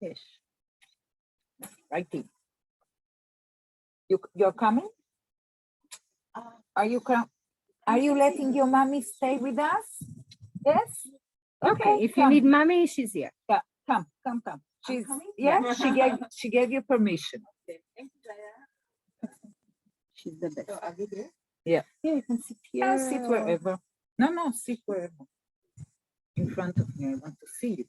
Ish. Righty. You're coming? Are you letting your mommy stay with us? Yes? Okay, if you need mommy, she's here. Yeah, come. She's she gave you permission. She's the best. So are we there? Yeah. Yeah, you can sit here. Yeah, sit wherever. No, sit wherever. In front of me, I want to see you.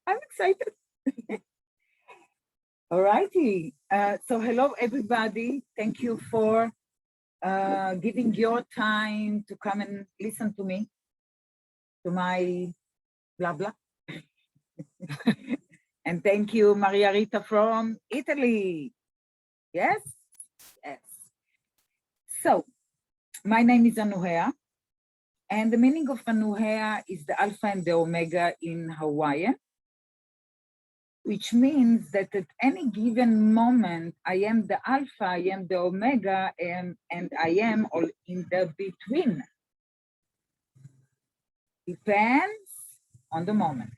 I'm excited. All righty. So hello, everybody. Thank you for giving your time to come and listen to me, to my blah, blah. And thank you, Maria Rita from Italy. Yes? Yes. So, my name is Anuhe'a, and the meaning of anuhe'a is the Alpha and the Omega in Hawaiian, which means that at any given moment, I am the Alpha, I am the Omega, and I am all in the between. Depends on the moment.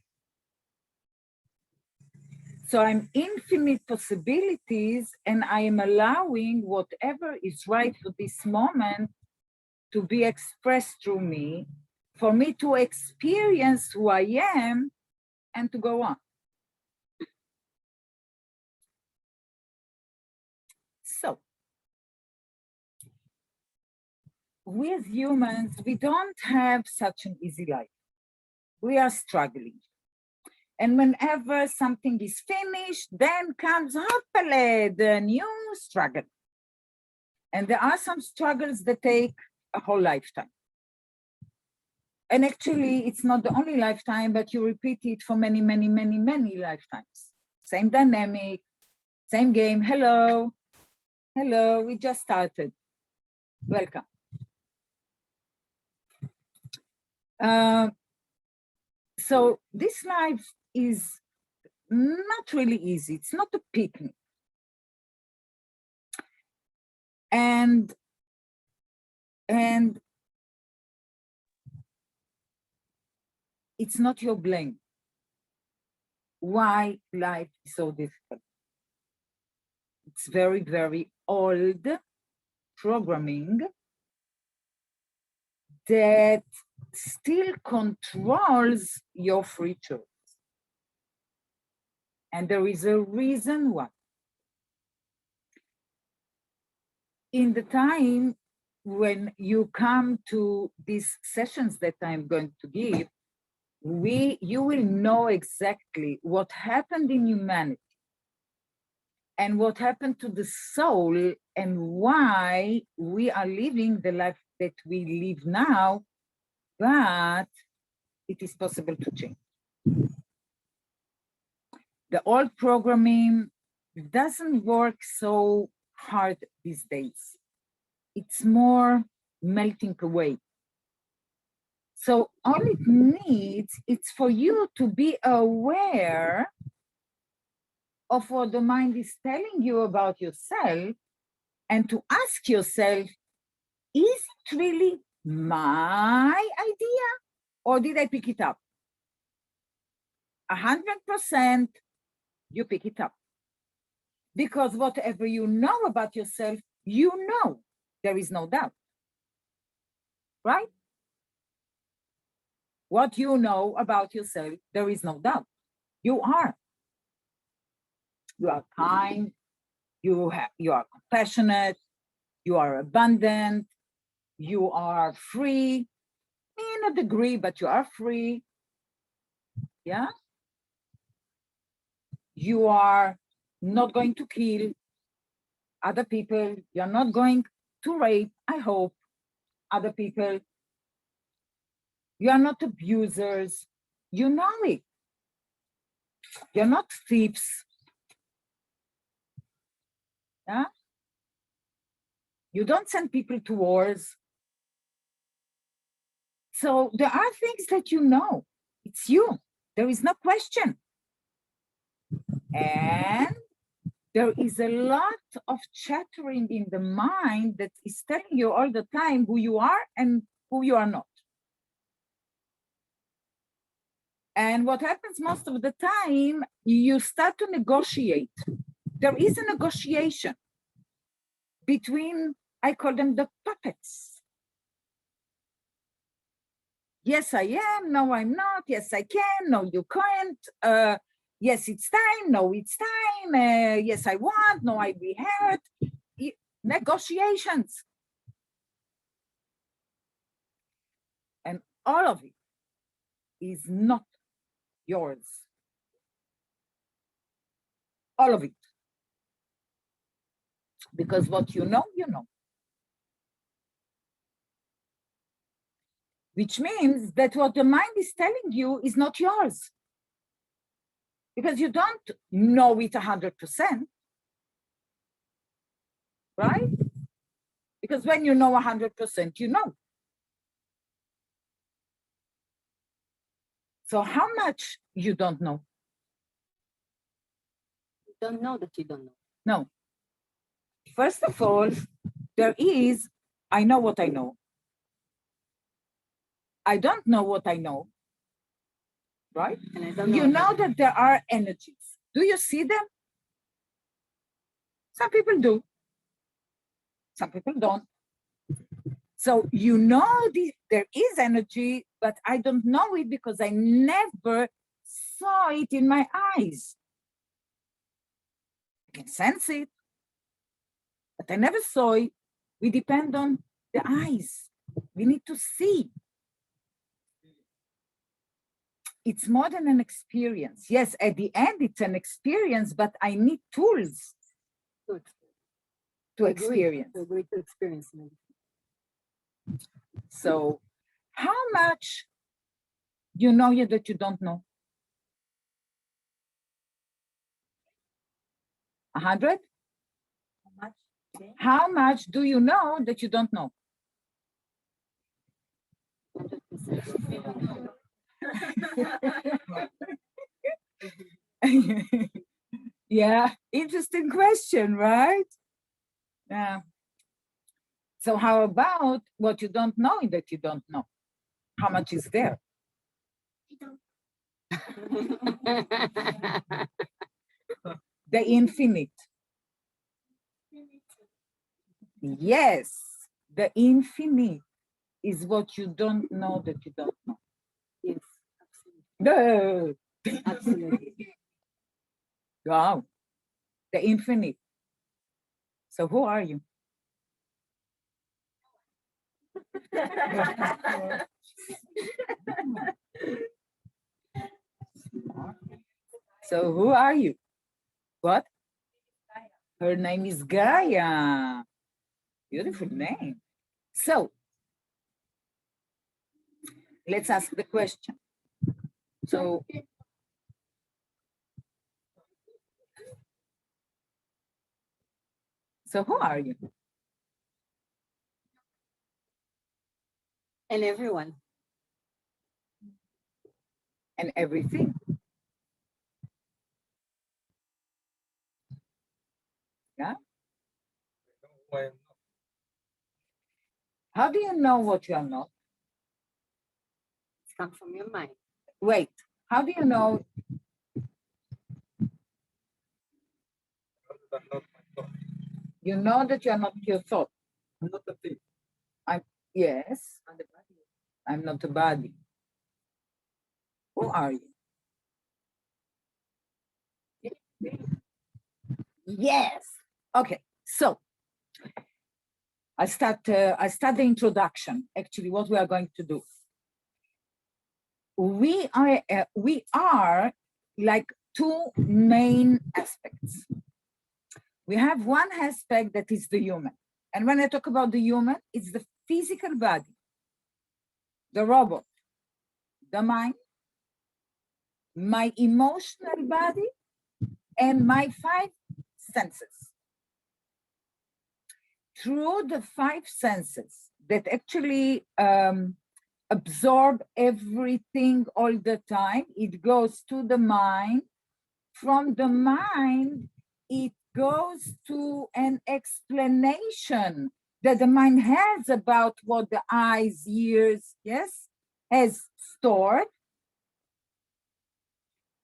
So I'm infinite possibilities, and I am allowing whatever is right for this moment to be expressed through me, for me to experience who I am and to go on. So, we as humans, we don't have such an easy life. We are struggling. And whenever something is finished, then comes hopefully the new struggle. And there are some struggles that take a whole lifetime. And actually, it's not the only lifetime, but you repeat it for many, many, many, many lifetimes. Same dynamic, same game. Hello, we just started. Welcome. So this life is not really easy. It's not a picnic. And it's not your blame why life is so difficult. It's very, very old programming that still controls your free choice. And there is a reason why. In the time when you come to these sessions that I'm going to give, you will know exactly what happened in humanity and what happened to the soul and why we are living the life that we live now, but it is possible to change. The old programming doesn't work so hard these days. It's more melting away. So all it needs is for you to be aware of what the mind is telling you about yourself and to ask yourself, is it really my idea or did I pick it up? 100% you pick it up. Because whatever you know about yourself, you know, there is no doubt, right? What you know about yourself, there is no doubt. You are. You are kind, you are compassionate, you are abundant, you are free, in a degree, but you are free. Yeah? You are not going to kill other people. You're not going to rape, I hope, other people. You are not abusers. You know it. You're not thieves. Yeah? You don't send people to wars. So there are things that you know. It's you. There is no question. And there is a lot of chattering in the mind that is telling you all the time who you are and who you are not. And what happens most of the time, you start to negotiate. There is a negotiation between, I call them the puppets. Yes, I am. No, I'm not. Yes, I can. No, you can't. Yes, it's time. No, it's time. Yes, I want. No, I be hurt. Negotiations. And all of it is not yours. All of it. Because what you know, you know. Which means that what the mind is telling you is not yours. Because you don't know it 100%. Right? Because when you know 100%, you know. So how much you don't know? You don't know that you don't know. No. First of all, there is, I know what I know. I don't know what I know. Right? And I don't know. You know that there are energies. Do you see them? Some people do. Some people don't. So you know there is energy, but I don't know it because I never saw it in my eyes. I can sense it, but I never saw it. We depend on the eyes. We need to see. It's more than an experience. Yes, at the end, it's an experience, but I need tools to experience. To agree to experience. So how much you know yet that you don't know? 100? How much? Okay. How much do you know that you don't know? 100%. Yeah, interesting question, right? Yeah. So how about what you don't know that you don't know? How much is there? The infinite. Yes, the infinite is what you don't know that you don't know. Yes, No. absolutely. Wow, the infinite. So who are you? So who are you? What? Her name is Gaia. Beautiful name. So let's ask the question. So who are you? And everyone. And everything. Yeah. How do you know what you are not? It's come from your mind. Wait, how do you know? You know that you are not your thought. I'm not a thief. Yes. I'm not a body. Who are you? Yes. Okay. So I start the introduction. Actually, what we are going to do. We are like two main aspects. We have one aspect that is the human. And when I talk about the human, it's the physical body, the robot, the mind, my emotional body, and my 5 senses. Through the 5 senses that actually absorb everything all the time, it goes to the mind. From the mind, it goes to an explanation that the mind has about what the eyes, ears, yes, has stored.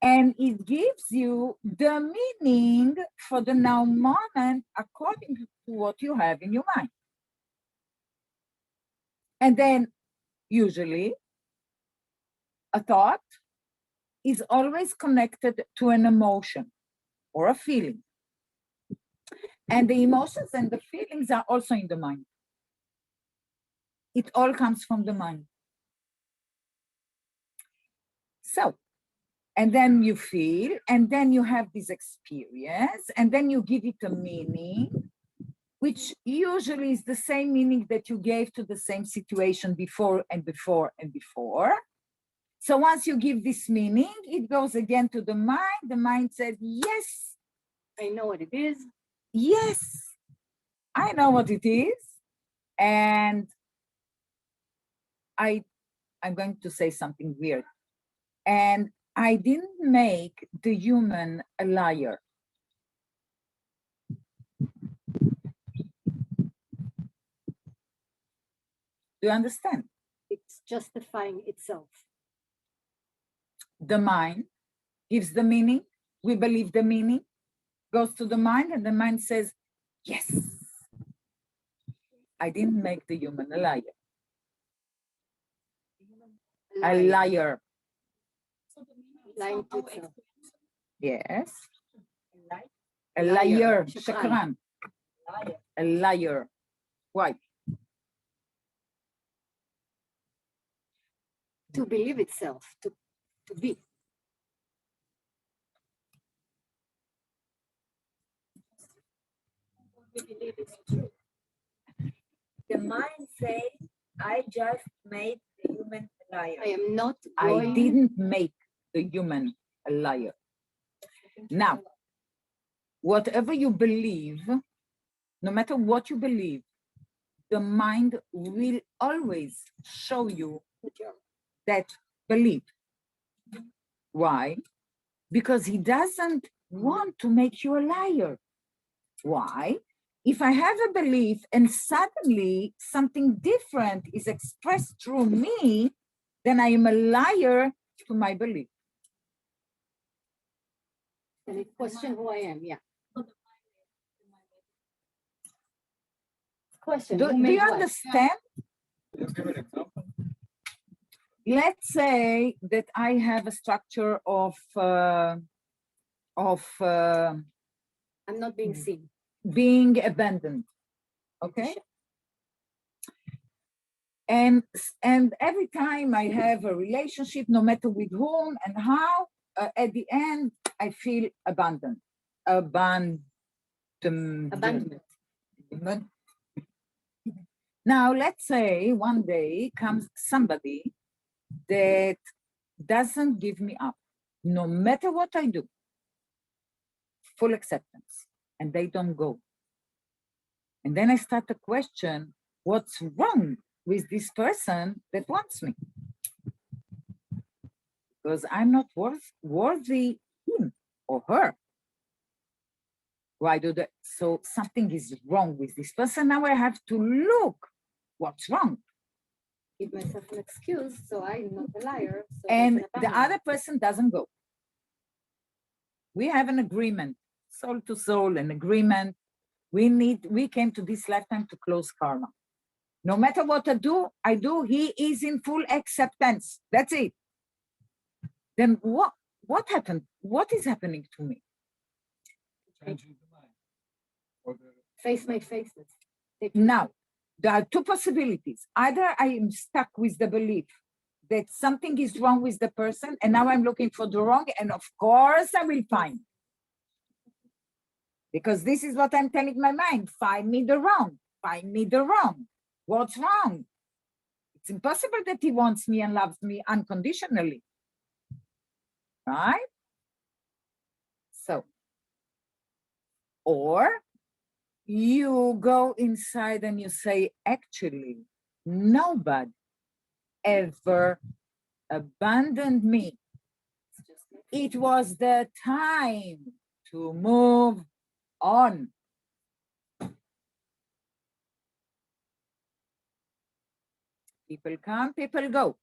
And it gives you the meaning for the now moment according to what you have in your mind. And then usually a thought is always connected to an emotion or a feeling. And the emotions and the feelings are also in the mind. It all comes from the mind. So, and then you feel, and then you have this experience, and then you give it a meaning, which usually is the same meaning that you gave to the same situation before and before and before. So once you give this meaning, it goes again to the mind. The mind said, yes, I know what it is. yes, I know what it is. And I'm going to say something weird. And I didn't make the human a liar. Do you understand? It's justifying itself. The mind gives the meaning. We believe the meaning goes to the mind, and the mind says, yes, I didn't make the human a liar. A liar. Lying to itself. Yes. A liar. Shakran. Shakran. A liar. Why? To believe itself, to be. We believe it's true. The mind says, I just made the human a liar. I am not I going. didn't make the human a liar. Now, whatever you believe, no matter what you believe, the mind will always show you that belief. Why? Because he doesn't want to make you a liar. Why? If I have a belief and suddenly something different is expressed through me, then I am a liar to my belief. And I question who I am, yeah. Question. Do you understand? Just give an example. Let's say that I have a structure of I'm not being seen. being abandoned, okay? And every time I have a relationship, no matter with whom and how, at the end I feel abandoned. Abandonment. Now let's say one day comes somebody that doesn't give me up, no matter what I do. Full acceptance, and they don't go. And then I start to question what's wrong with this person that wants me, because I'm not worthy him or her. Why do that? So something is wrong with this person. Now I have to look what's wrong. Give myself an excuse, so I'm not a liar. So And it's an the other abandonment. person doesn't go. We have an agreement, soul to soul, an agreement. We came to this lifetime to close karma. No matter what I do, he is in full acceptance. That's it. Then what happened? What is happening to me? Changing the mind. Or the Face my faces. Now, there are two possibilities. Either I am stuck with the belief that something is wrong with the person, and now I'm looking for the wrong, and of course I will find. Because this is what I'm telling my mind, find me the wrong, find me the wrong. What's wrong? It's impossible that he wants me and loves me unconditionally, right? So, or you go inside and you say, actually, nobody ever abandoned me. It was the time to move on. People come, people go.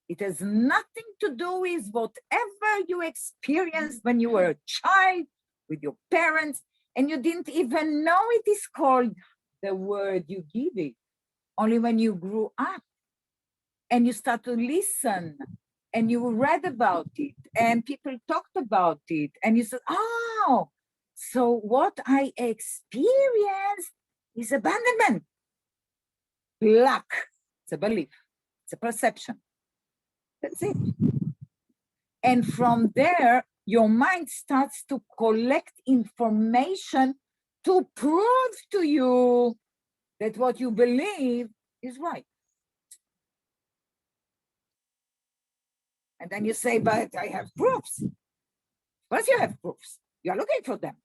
It has nothing to do with whatever you experienced when you were a child with your parents, and you didn't even know it is called the word you give it. Only when you grew up and you start to listen and you read about it and people talked about it and you said, oh, so what I experienced is abandonment. Luck. It's a belief. It's a perception. That's it. And from there, your mind starts to collect information to prove to you that what you believe is right. And then you say, but I have proofs. Of course you have proofs. You're looking for them.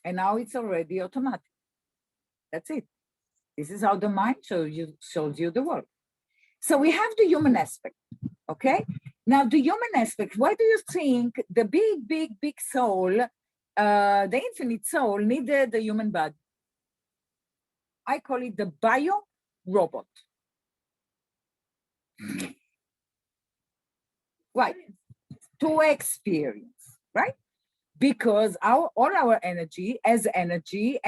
And now it's already automatic. That's it. This is how the mind shows you the world. So we have the human aspect, okay? Now the human aspect, why do you think the big soul, the infinite soul needed the human body? I call it the bio-robot. Why? To experience, right? Because all our energy is energy.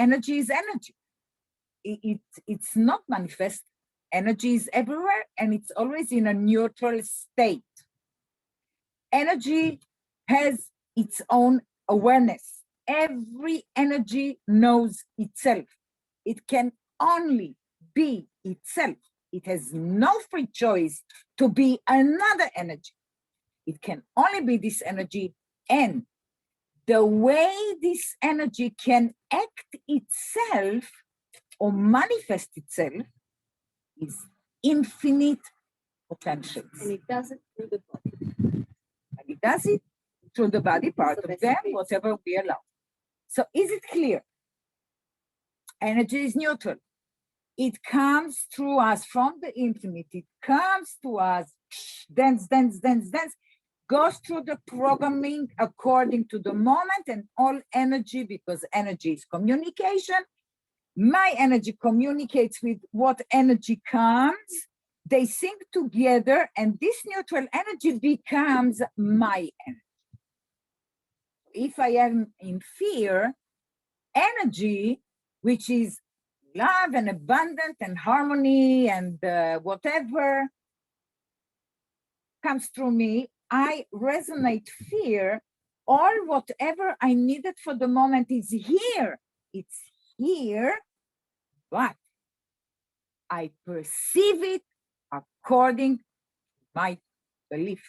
It's not manifest. Energy is everywhere and it's always in a neutral state. Energy has its own awareness. Every energy knows itself. It can only be itself. It has no free choice to be another energy. It can only be this energy, and the way this energy can act itself or manifest itself is infinite potentials. And it does it through the body. And it does it through the body part So of them, basically- whatever we allow. So is it clear? Energy is neutral. It comes through us from the infinite. It comes to us, dance, goes through the programming according to the moment, and all energy, because energy is communication. My energy communicates with what energy comes. They sync together, and this neutral energy becomes my energy. If I am in fear, energy, which is love and abundance and harmony and whatever comes through me, I resonate fear. All whatever I needed for the moment is here. It's here, but I perceive it according to my belief.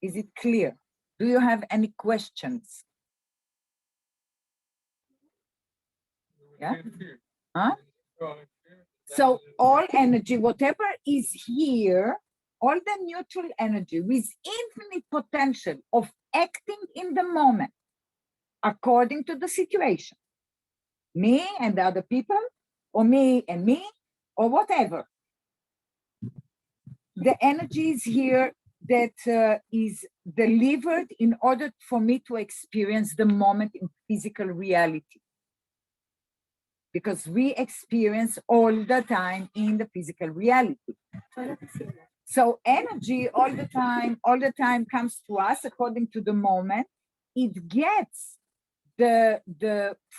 Is it clear? Do you have any questions? Yeah? Huh? So all energy, whatever is here, all the neutral energy with infinite potential of acting in the moment according to the situation, me and the other people, or me and me, or whatever. The energy is here that is delivered in order for me to experience the moment in physical reality. Because we experience all the time in the physical reality. So energy all the time comes to us according to the moment. It gets the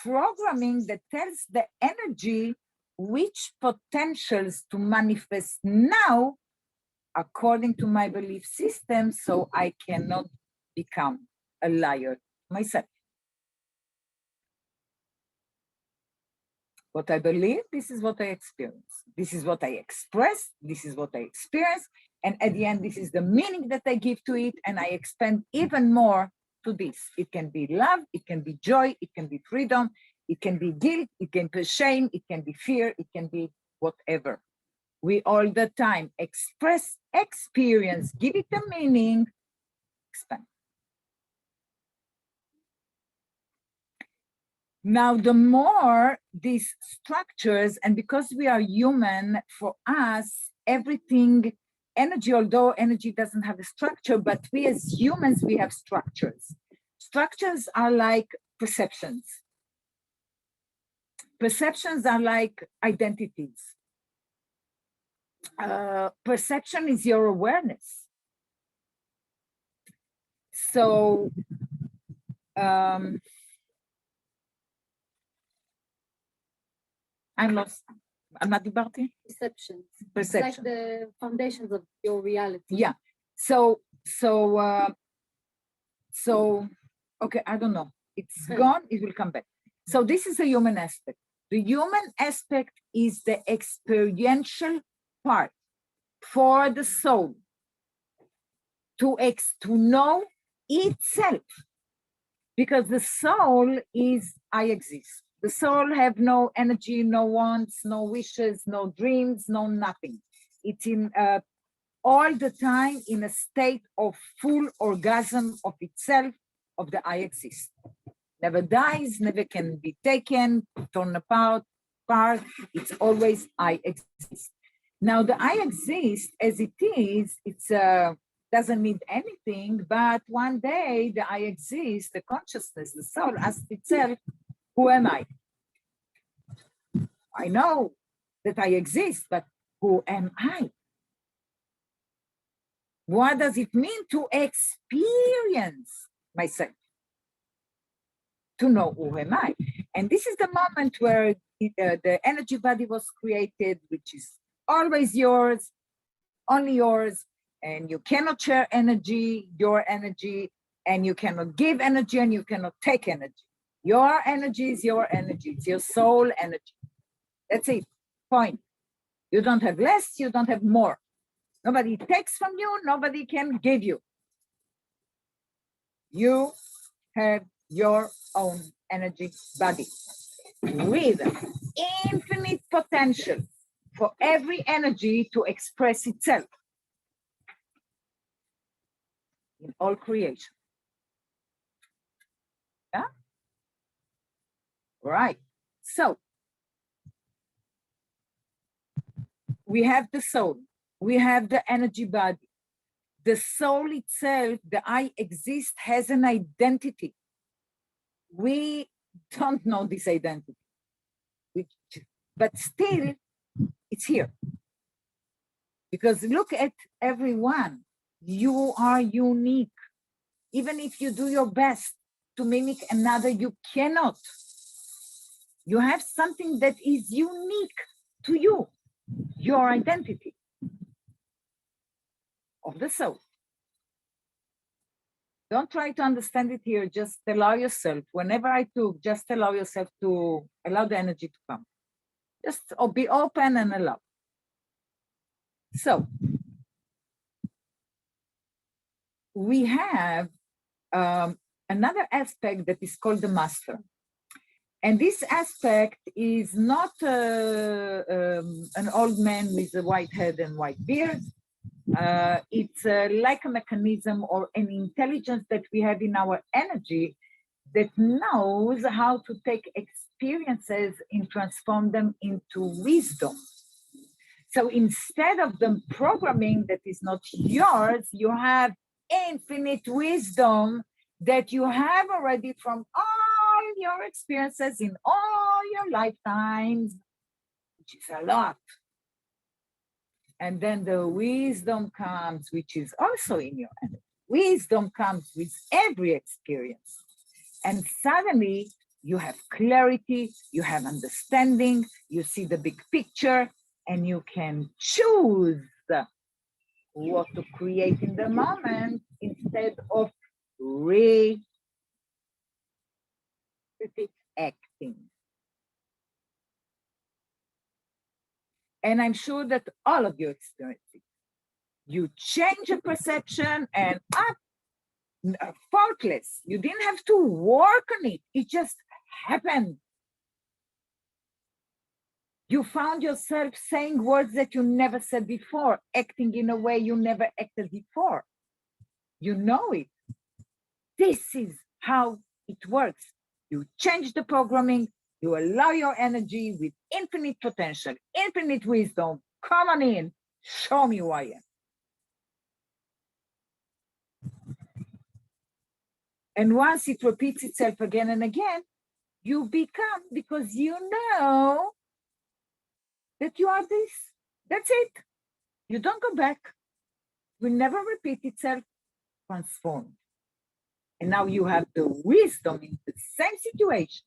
programming that tells the energy which potentials to manifest now according to my belief system, so I cannot become a liar myself. What I believe, this is what I experience. This is what I express, this is what I experience, and at the end, this is the meaning that I give to it, and I expand even more to this. It can be love, it can be joy, it can be freedom, it can be guilt, it can be shame, it can be fear, it can be whatever. We all the time express, experience, give it a meaning, expand. Now, the more these structures, and because we are human, for us, everything, energy, although energy doesn't have a structure, but we as humans, we have structures. Structures are like perceptions. Perceptions are like identities. Perception is your awareness. So I'm lost. על מה דיברתי? Perception. It's like Perception. the foundations of your reality. Yeah. So, okay, I don't know. It's gone, it will come back. So this is the human aspect. The human aspect is the experiential part for the soul to know itself. Because the soul is, I exist. The soul have no energy, no wants, no wishes, no dreams, no nothing. It's in all the time in a state of full orgasm of itself, of the I exist. Never dies, never can be taken, torn apart. It's always I exist. Now the I exist as it is, it's doesn't mean anything, but one day the I exist, the consciousness, the soul asks itself, who am I? I know that I exist, but who am I? What does it mean to experience myself? To know who am I? And this is the moment where the energy body was created, which is always yours, only yours, and you cannot share energy, your energy, and you cannot give energy, and you cannot take energy. Your energy is your energy. It's your soul energy. That's it. Point. You don't have less, you don't have more. Nobody takes from you, nobody can give you. You have your own energy body with infinite potential for every energy to express itself in all creation. Yeah? Right. So we have the soul, we have the energy body. The soul itself, the I exist, has an identity. We don't know this identity, but still it's here. Because look at everyone, you are unique. Even if you do your best to mimic another, you cannot. You have something that is unique to you, your identity of the soul. Don't try to understand it here, just allow yourself. Whenever I talk, just allow yourself to allow the energy to come. Just be open and allow. So, we have another aspect that is called the master. And this aspect is not an old man with a white head and white beard. It's like a mechanism or an intelligence that we have in our energy that knows how to take experiences and transform them into wisdom. So instead of the programming that is not yours, you have infinite wisdom that you have already from all your experiences in all your lifetimes, which is a lot. And then the wisdom comes, which is also in your energy. Wisdom comes with every experience. And suddenly you have clarity, you have understanding, you see the big picture, and you can choose what to create in the moment instead of acting. And I'm sure that all of you experience it. You change a perception and faultless. You didn't have to work on it. It just happened. You found yourself saying words that you never said before, acting in a way you never acted before. You know it. This is how it works. You change the programming, you allow your energy with infinite potential, infinite wisdom. Come on in, show me who I am. And once it repeats itself again and again, you become, because you know that you are this. That's it. You don't go back. Will never repeat itself, transformed. And now you have the wisdom in the same situations.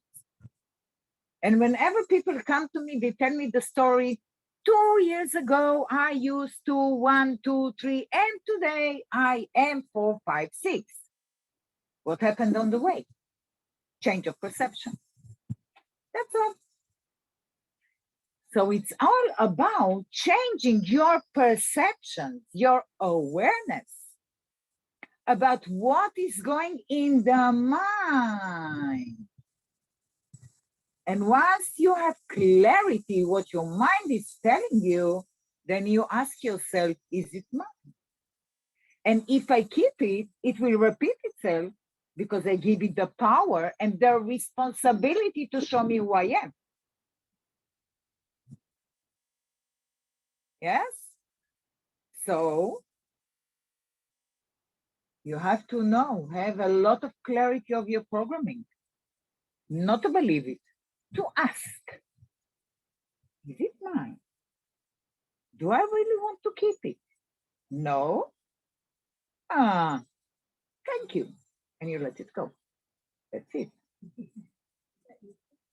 And whenever people come to me, they tell me the story. 2 years ago, I used to 1, 2, 3, and today I am 4, 5, 6. What happened on the way? Change of perception. That's all. So it's all about changing your perceptions, your awareness about what is going in the mind. And once you have clarity what your mind is telling you, then you ask yourself, is it mine? And if I keep it, it will repeat itself because I give it the power and the responsibility to show me who I am. Yes? So you have to know, have a lot of clarity of your programming, not to believe it, to ask, is it mine? Do I really want to keep it? No? Ah, thank you. And you let it go. That's it.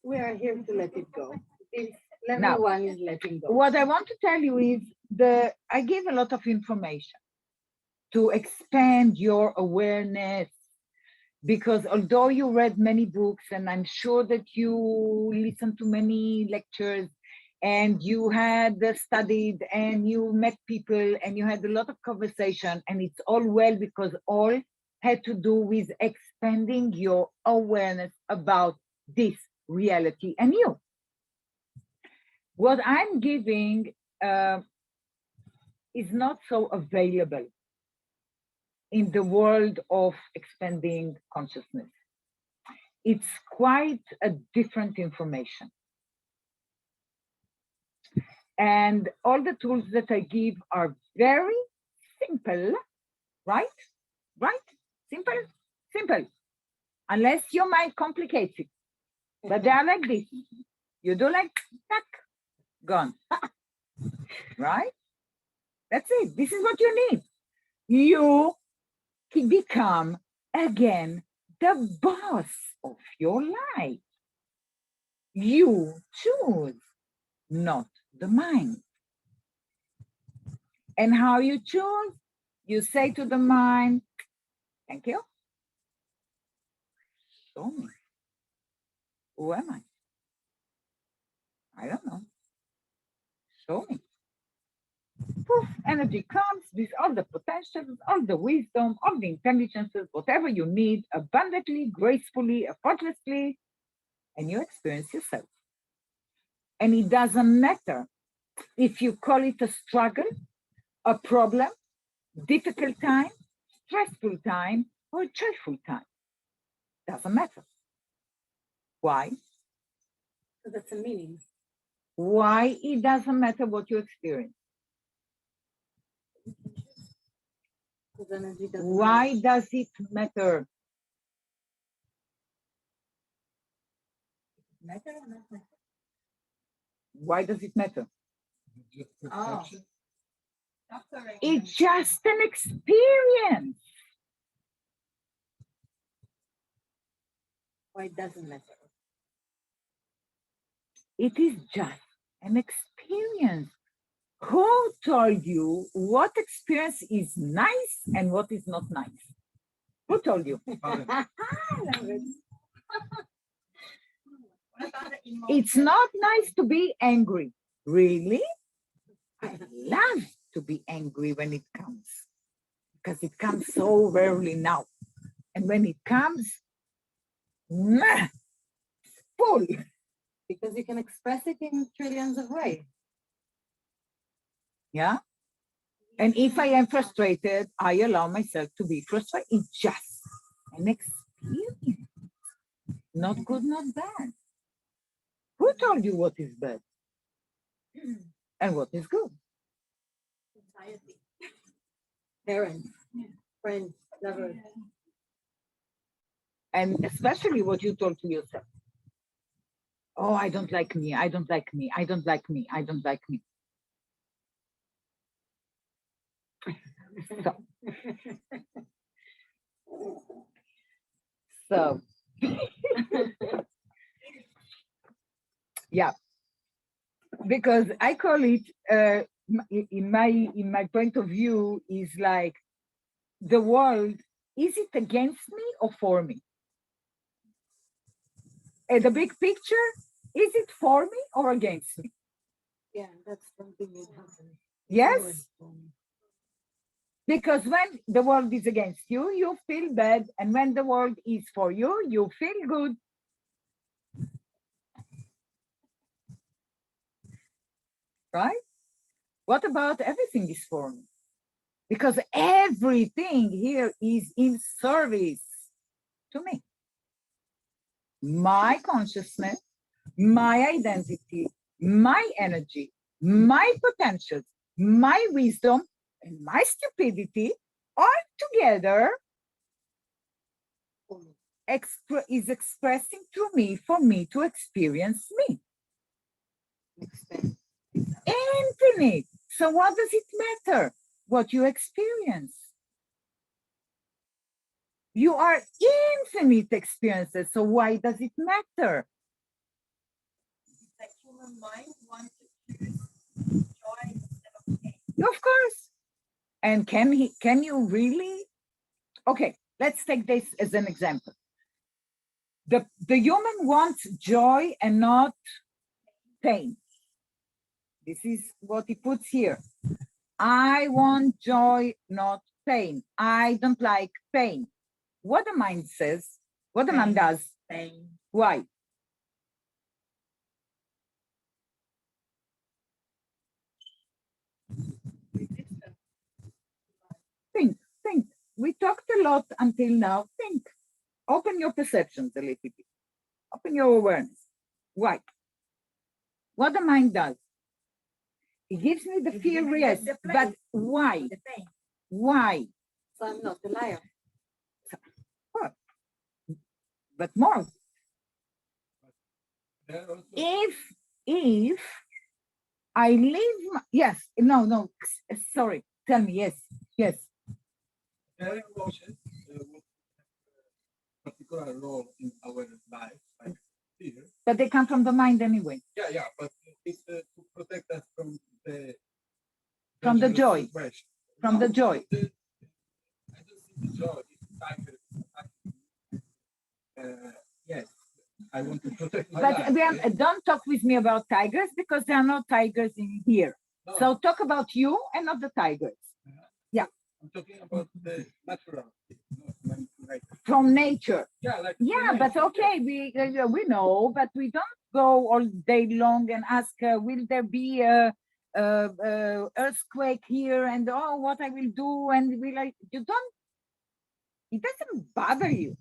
We are here to let it go. This level Now, 1 is letting go. What I want to tell you is I give a lot of information to expand your awareness, because although you read many books and I'm sure that you listened to many lectures and you had studied and you met people and you had a lot of conversation, and it's all well because all had to do with expanding your awareness about this reality and you. What I'm giving is not so available in the world of expanding consciousness. It's quite a different information. And all the tools that I give are very simple, right? Right? Simple? Simple. Unless your mind complicates it. But they are like this. You do like, tack, gone. Right? That's it. This is what you need. You can become again the boss of your life. You choose, not the mind. And how you choose? You say to the mind, thank you. Show me. Who am I? I don't know. Show me. Poof, energy comes with all the potentials, all the wisdom, all the intelligences, whatever you need, abundantly, gracefully, effortlessly, and you experience yourself. And it doesn't matter if you call it a struggle, a problem, difficult time, stressful time, or a joyful time. Doesn't matter. Why? So that's a meaning. Why it doesn't matter what you experience? Because energy doesn't Why does it matter? Matter or not matter? Why does it matter? Just perception. Suffering. It's just an experience. Why it doesn't matter. It is just an experience. Who told you what experience is nice and what is not nice? Who told you? What about the emotion? It's not nice to be angry. Really? I love to be angry when it comes, because it comes so rarely now. And when it comes, meh, full. Because you can express it in trillions of ways. Yeah. And if I am frustrated, I allow myself to be frustrated. It's just an experience. Not good, not bad. Who told you what is bad and what is good? Society. Parents, friends, lovers. And especially what you told to yourself. Oh, I don't like me. I don't like me. I don't like me. I don't like me. So, so yeah, because I call it in my point of view is like the world, is it against me or for me? And the big picture, is it for me or against me? Yeah, that's something that happens. Yes, because when the world is against you, you feel bad, and when the world is for you, you feel good. Right? What about everything is for me? Because everything here is in service to me. My consciousness, my identity, my energy, my potentials, my wisdom, and my stupidity all together is expressing through me for me to experience me. Infinite. So what does it matter what you experience? You are infinite experiences, so why does it matter? The human mind wants to choose joy instead of pain. Of course. And can you really? Okay, let's take this as an example. The human wants joy and not pain. This is what he puts here. I want joy, not pain. I don't like pain. What the mind says, what the mind does, Pain. why? Think. We talked a lot until now. Think. Open your perceptions a little bit. Open your awareness. Why? What the mind does. It gives me the It fear, gives me yes, the but why? The pain. Why? So I'm not a liar. What? But more. There also, If I leave, yes, no, sorry, tell me, yes. there emotions would have a particular role in our life, like fear. But they come from the mind anyway, Yeah, but it's to protect us from the from the dangerous joy, situation. from No, the joy. I don't see the joy. It's tiger. Yes, I want to protect my But life. don't talk with me about tigers because there are no tigers in here. No, So talk about you and not the tigers. Yeah. I'm talking about the natural, not manipulated. From nature. Yeah, like Yeah, the but nature, okay, we know, but we don't go all day long and ask, will there be a earthquake here, and oh, what I will do, and will I? You don't. It doesn't bother you.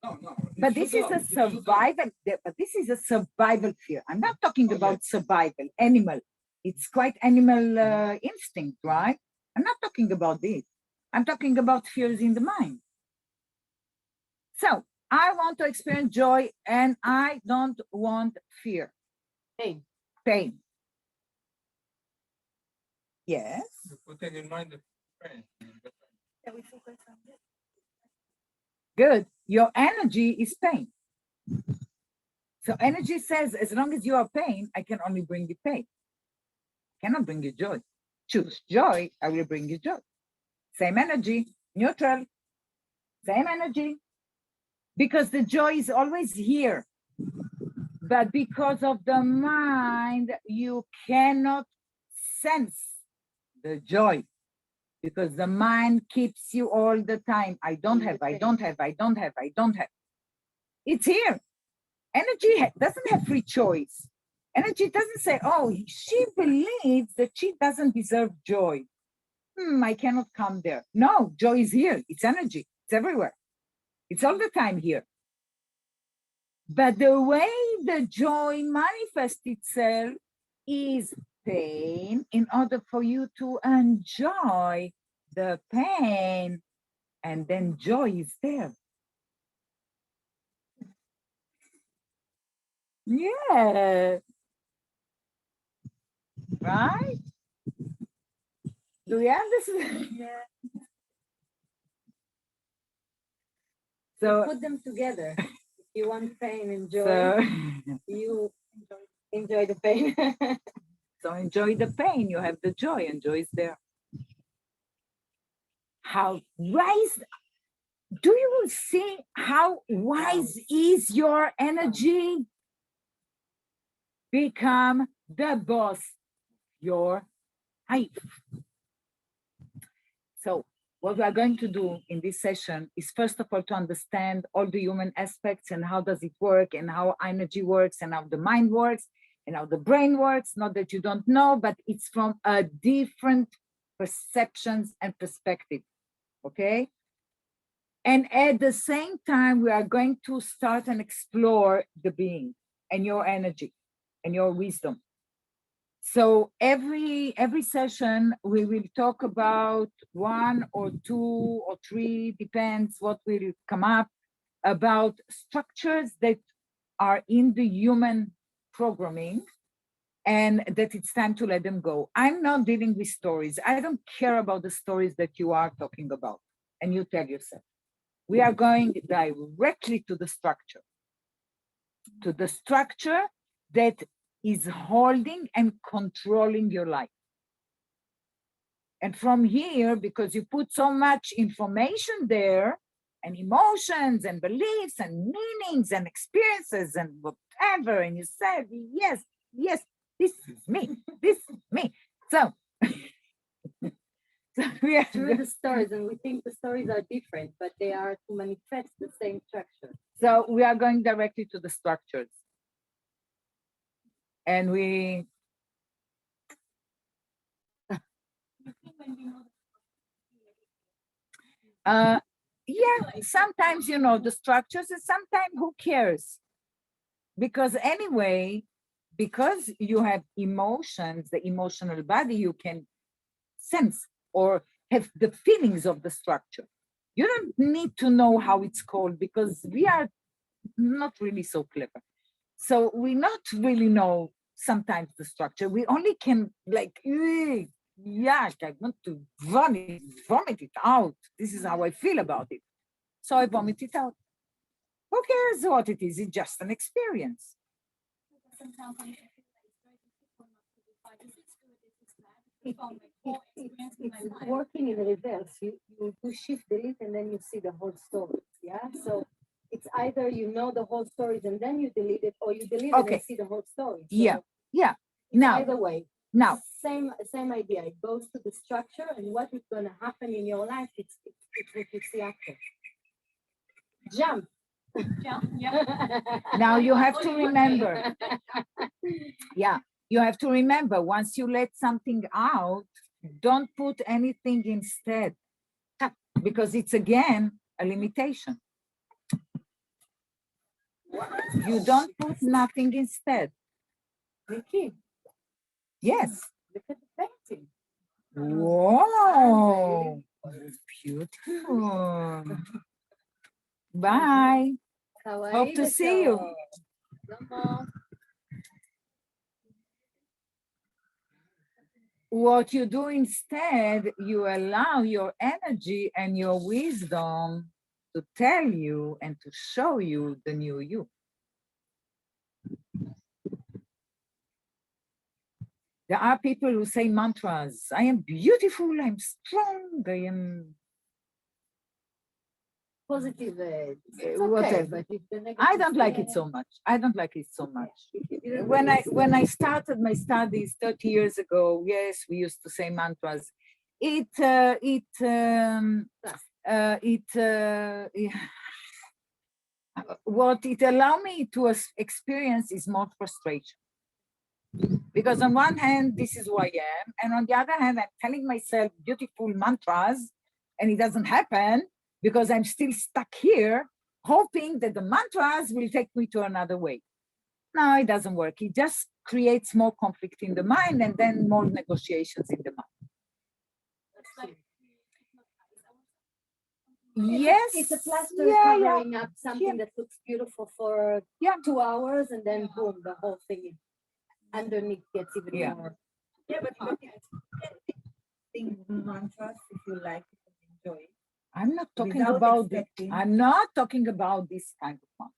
No. But this is a survival. But this is a survival fear. I'm not talking Okay. about survival, animal. It's quite animal instinct, right? I'm not talking about this. I'm talking about fears in the mind. So I want to experience joy and I don't want fear. Pain. Yes. You're putting in mind the pain. Can we focus on this? Good. Your energy is pain. So energy says, as long as you are pain, I can only bring you pain. I cannot bring you joy. Choose joy, I will bring you joy. Same energy, neutral, same energy. Because the joy is always here. But because of the mind, you cannot sense the joy. Because the mind keeps you all the time. I don't have. It's here. Energy doesn't have free choice. Energy doesn't say, oh, she believes that she doesn't deserve joy. I cannot come there. No, joy is here. It's energy. It's everywhere. It's all the time here. But the way the joy manifests itself is pain in order for you to enjoy the pain, and then joy is there. Yeah. Right? Do you understand? Yeah. So, Put them together. If you want pain and joy, so, you enjoy the pain. so enjoy the pain. You have the joy, and joy is there. How wise do you see how wise is your energy? Become the boss your life. So what we are going to do in this session is first of all to understand all the human aspects and how does it work and how energy works and how the mind works and how the brain works. Not that you don't know, but it's from a different perceptions and perspective. Okay. And at the same time, we are going to start and explore the being and your energy and your wisdom. So every session, we will talk about one or two or three, depends what will come up, about structures that are in the human programming and that it's time to let them go. I'm not dealing with stories. I don't care about the stories that you are talking about and you tell yourself. We are going directly to the structure that is holding and controlling your life. And from here, because you put so much information there, and emotions and beliefs and meanings and experiences and whatever, and you said, yes, yes, this is me, this is me. So, so we are Through the stories, and we think the stories are different, but they are to manifest the same structure. So we are going directly to the structures. And we yeah, sometimes you know the structures and sometimes who cares? Because anyway, because you have emotions, the emotional body, you can sense or have the feelings of the structure. You don't need to know how it's called because we are not really so clever. So we not really know sometimes the structure. We only can like, yeah, I want to vomit it out. This is how I feel about it. So I vomit it out. Who cares what it is? It's just an experience. It's working in reverse. You do shift delete and then you see the whole story. Yeah. So it's either you know the whole stories and then you delete it, or you delete it Okay. and see the whole story. So Yeah. Yeah. it's Now, either way. now, Same idea. It goes to the structure and what is going to happen in your life. It's what you see after. Jump. now you have to remember. Yeah, you have to remember once you let something out, don't put anything instead because it's again a limitation. You don't put nothing instead. Vicky, Yes. look at the painting. Whoa, beautiful. Bye. Hope to see you. What you do instead, you allow your energy and your wisdom to tell you and to show you the new you. There are people who say mantras. I am beautiful, I'm strong, I am Positive. It's whatever. okay, but if the negative I don't like it thing- so much. I don't like it so much. if you didn't When I started my studies 30 years ago, yes, we used to say mantras. What it allowed me to experience is more frustration. Because on one hand, this is who I am, and on the other hand, I'm telling myself beautiful mantras, and it doesn't happen because I'm still stuck here, hoping that the mantras will take me to another way. No, it doesn't work. It just creates more conflict in the mind and then more negotiations in the mind. Yes. It's a plaster yeah, yeah. covering up something that looks beautiful for Yeah. 2 hours, and then boom, the whole thing underneath gets even Yeah. more. Yeah, but you can think mantras if you like it and enjoy it. I'm not talking Without about expecting. I'm not talking about this kind of one.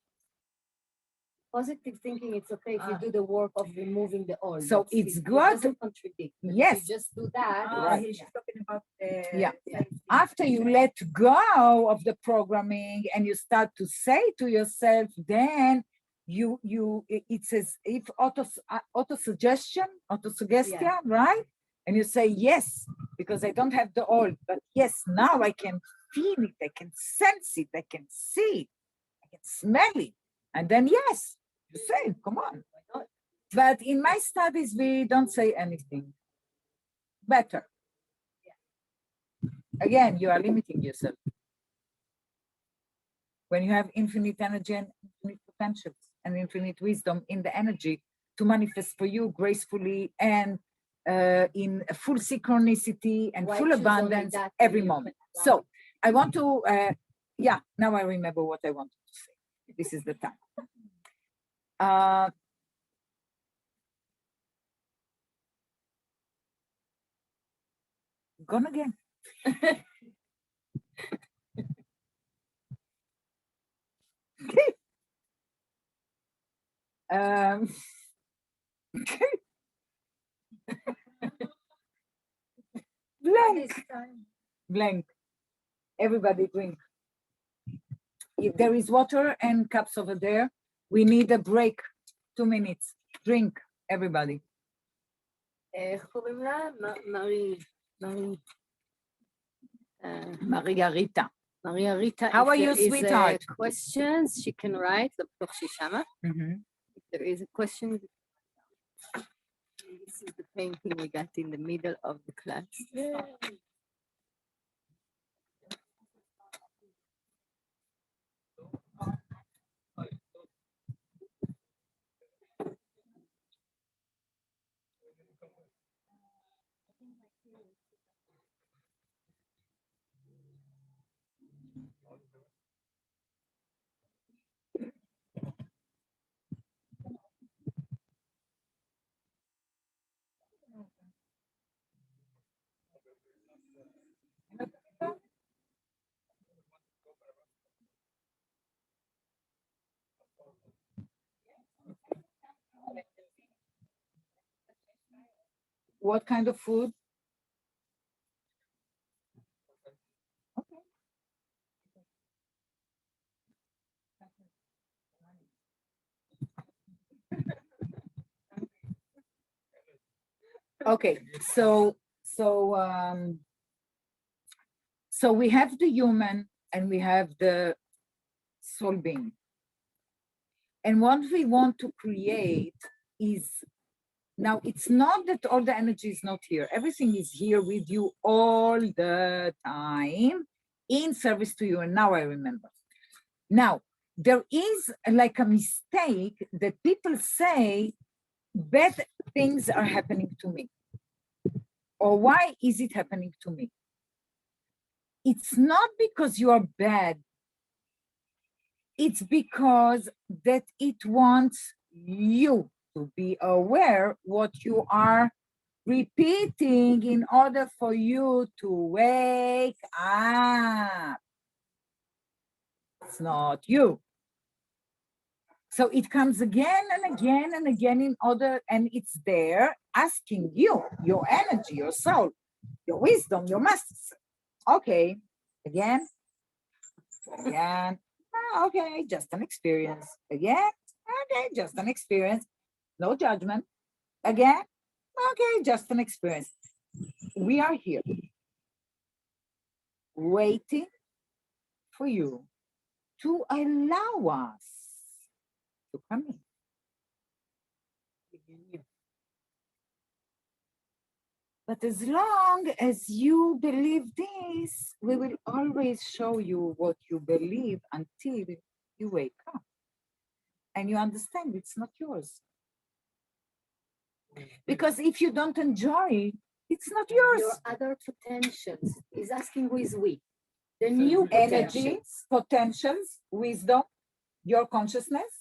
Positive thinking, it's okay if you do the work of removing the oil. So it's It good. doesn't contradict. But if Yes. you just do that. Ah, she's talking about Yeah. self-esteem. After you let go of the programming and you start to say to yourself, then it's as if auto-suggestion, right? And you say, yes, because I don't have the oil, but yes, now I can feel it, I can sense it, I can see it, I can smell it. And then, yes, you say, come on. But in my studies, we don't say anything. Better. Again, you are limiting yourself. When you have infinite energy and infinite potentials and infinite wisdom in the energy to manifest for you gracefully and in full synchronicity and Why full choose only abundance that every when you moment. can So I want to, yeah, now I remember what I wanted to say. This is the time. Gone again. Blank. Blank. Everybody drink. If there is water and cups over there, we need a break. 2 minutes. Drink, everybody. איך קוראים לה? Maria Rita. Maria Rita. How are if you, there is, sweetheart? questions, she can write. בטוח שהיא שמה. Mhm. If there is a question, this is the painting we got in the middle of the class. What kind of food? Okay, so we have the human and we have the soul being. And what we want to create is, now it's not that all the energy is not here. Everything is here with you all the time in service to you. And now I remember. Now, there is like a mistake that people say bad things are happening to me. Or why is it happening to me? It's not because you are bad. It's because that it wants you to be aware what you are repeating in order for you to wake up. It's not you. So it comes again and again and again in order, and it's there asking you, your energy, your soul, your wisdom, your masters. Okay, again, okay, just an experience. Again, okay, just an experience. No judgment. Again, okay, just an experience. We are here waiting for you to allow us to come in. But as long as you believe this, we will always show you what you believe until you wake up. And you understand it's not yours. Because if you don't enjoy it, it's not yours. Your other potentials is asking who is we. The new energy, potentials, wisdom, your consciousness,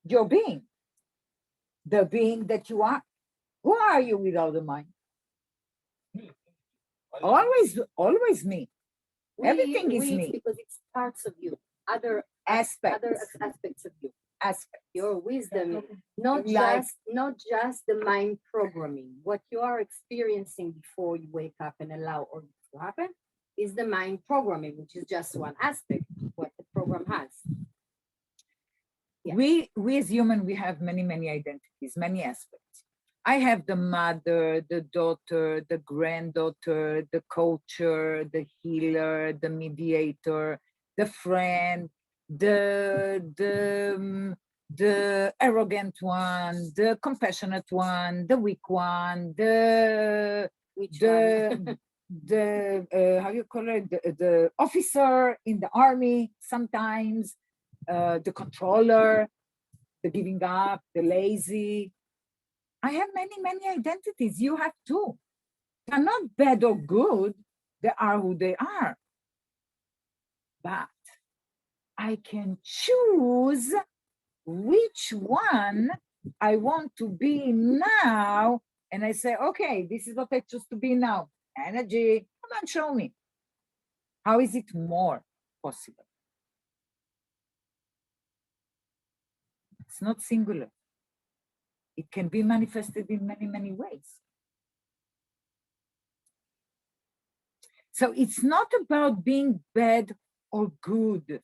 your being, the being that you are. Who are you without the mind? Always me. Everything is me. Because it's parts of you, other Aspects. aspects of you. Aspects. Your wisdom, not Like- just the mind programming. What you are experiencing before you wake up and allow all this to happen is the mind programming, which is just one aspect of what the program has. Yeah. We as human, we have many identities, many aspects. I have the mother, the daughter, the granddaughter, the coacher, the healer, the mediator, the friend, the arrogant one, the compassionate one, the weak one, Which one? the how you call it, the officer in the army sometimes, the controller, the giving up, the lazy. I have many identities. You have too. They're not bad or good. They are who they are. But I can choose which one I want to be now. And I say, okay, this is what I choose to be now. Energy, come on, show me. How is it more possible? It's not singular. It can be manifested in many ways. So it's not about being bad or good.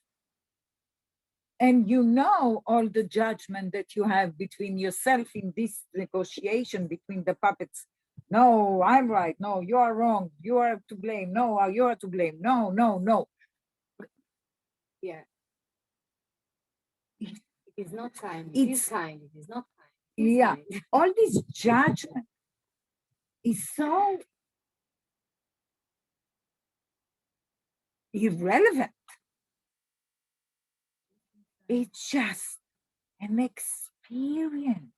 And you know all the judgment that you have between yourself in this negotiation between the puppets. No, I'm right. No, you are wrong. You are to blame. No, you are to blame. No. Yeah. It is not kind. It is kind. It is not kind. It is Yeah. kind. All this judgment is so irrelevant. It's just an experience.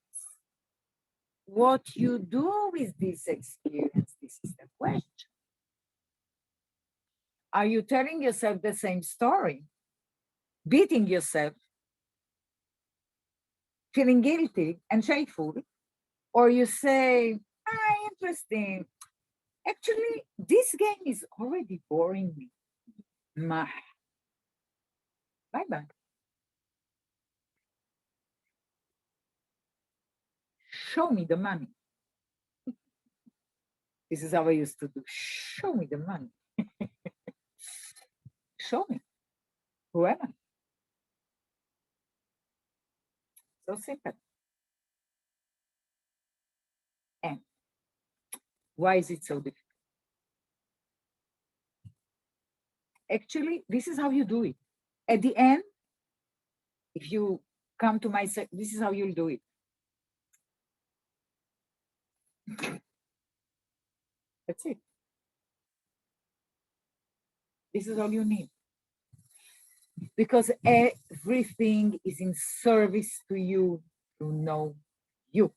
What you do with this experience, this is the question. Are you telling yourself the same story, beating yourself, feeling guilty and shameful, or you say, interesting. Actually, this game is already boring me. Bye-bye. Show me the money. This is how I used to do. Show me the money. Show me. Whoever. So simple. And why is it so difficult? Actually, this is how you do it. At the end, if you come to my set, this is how you'll do it. That's it. This is all you need. Because everything is in service to you to know you.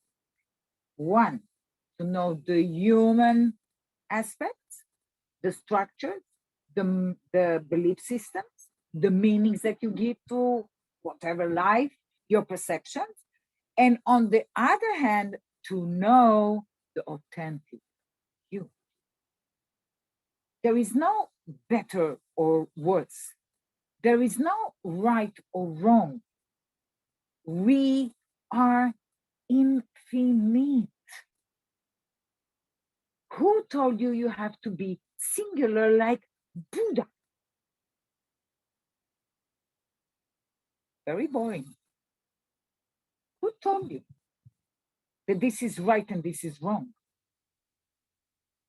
One, to know the human aspects, the structures, the belief systems, the meanings that you give to whatever life, your perceptions. And on the other hand, to know the authentic you. There is no better or worse. There is no right or wrong. We are infinite. Who told you you have to be singular like Buddha? Very boring. Who told you that this is right and this is wrong?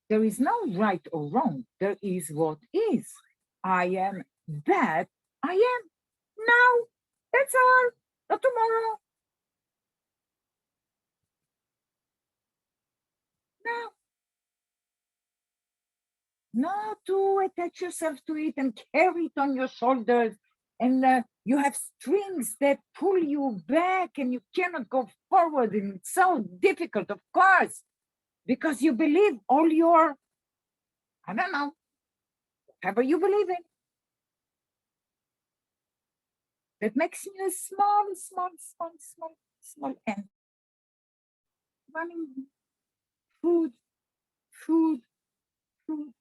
There is no right or wrong. There is what is. I am that I am now. That's all. Not tomorrow. No. Not to attach yourself to it and carry it on your shoulders. And you have strings that pull you back and you cannot go forward. And it's so difficult, of course, because you believe all your, I don't know, whatever you believe in. that makes you a small ant. Running food, food, food.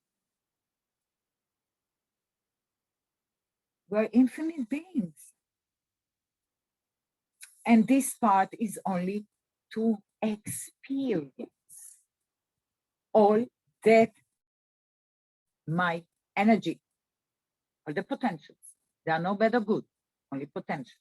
We're infinite beings. And this part is only to experience all that my energy, all the potentials. There are no bad or good, only potentials.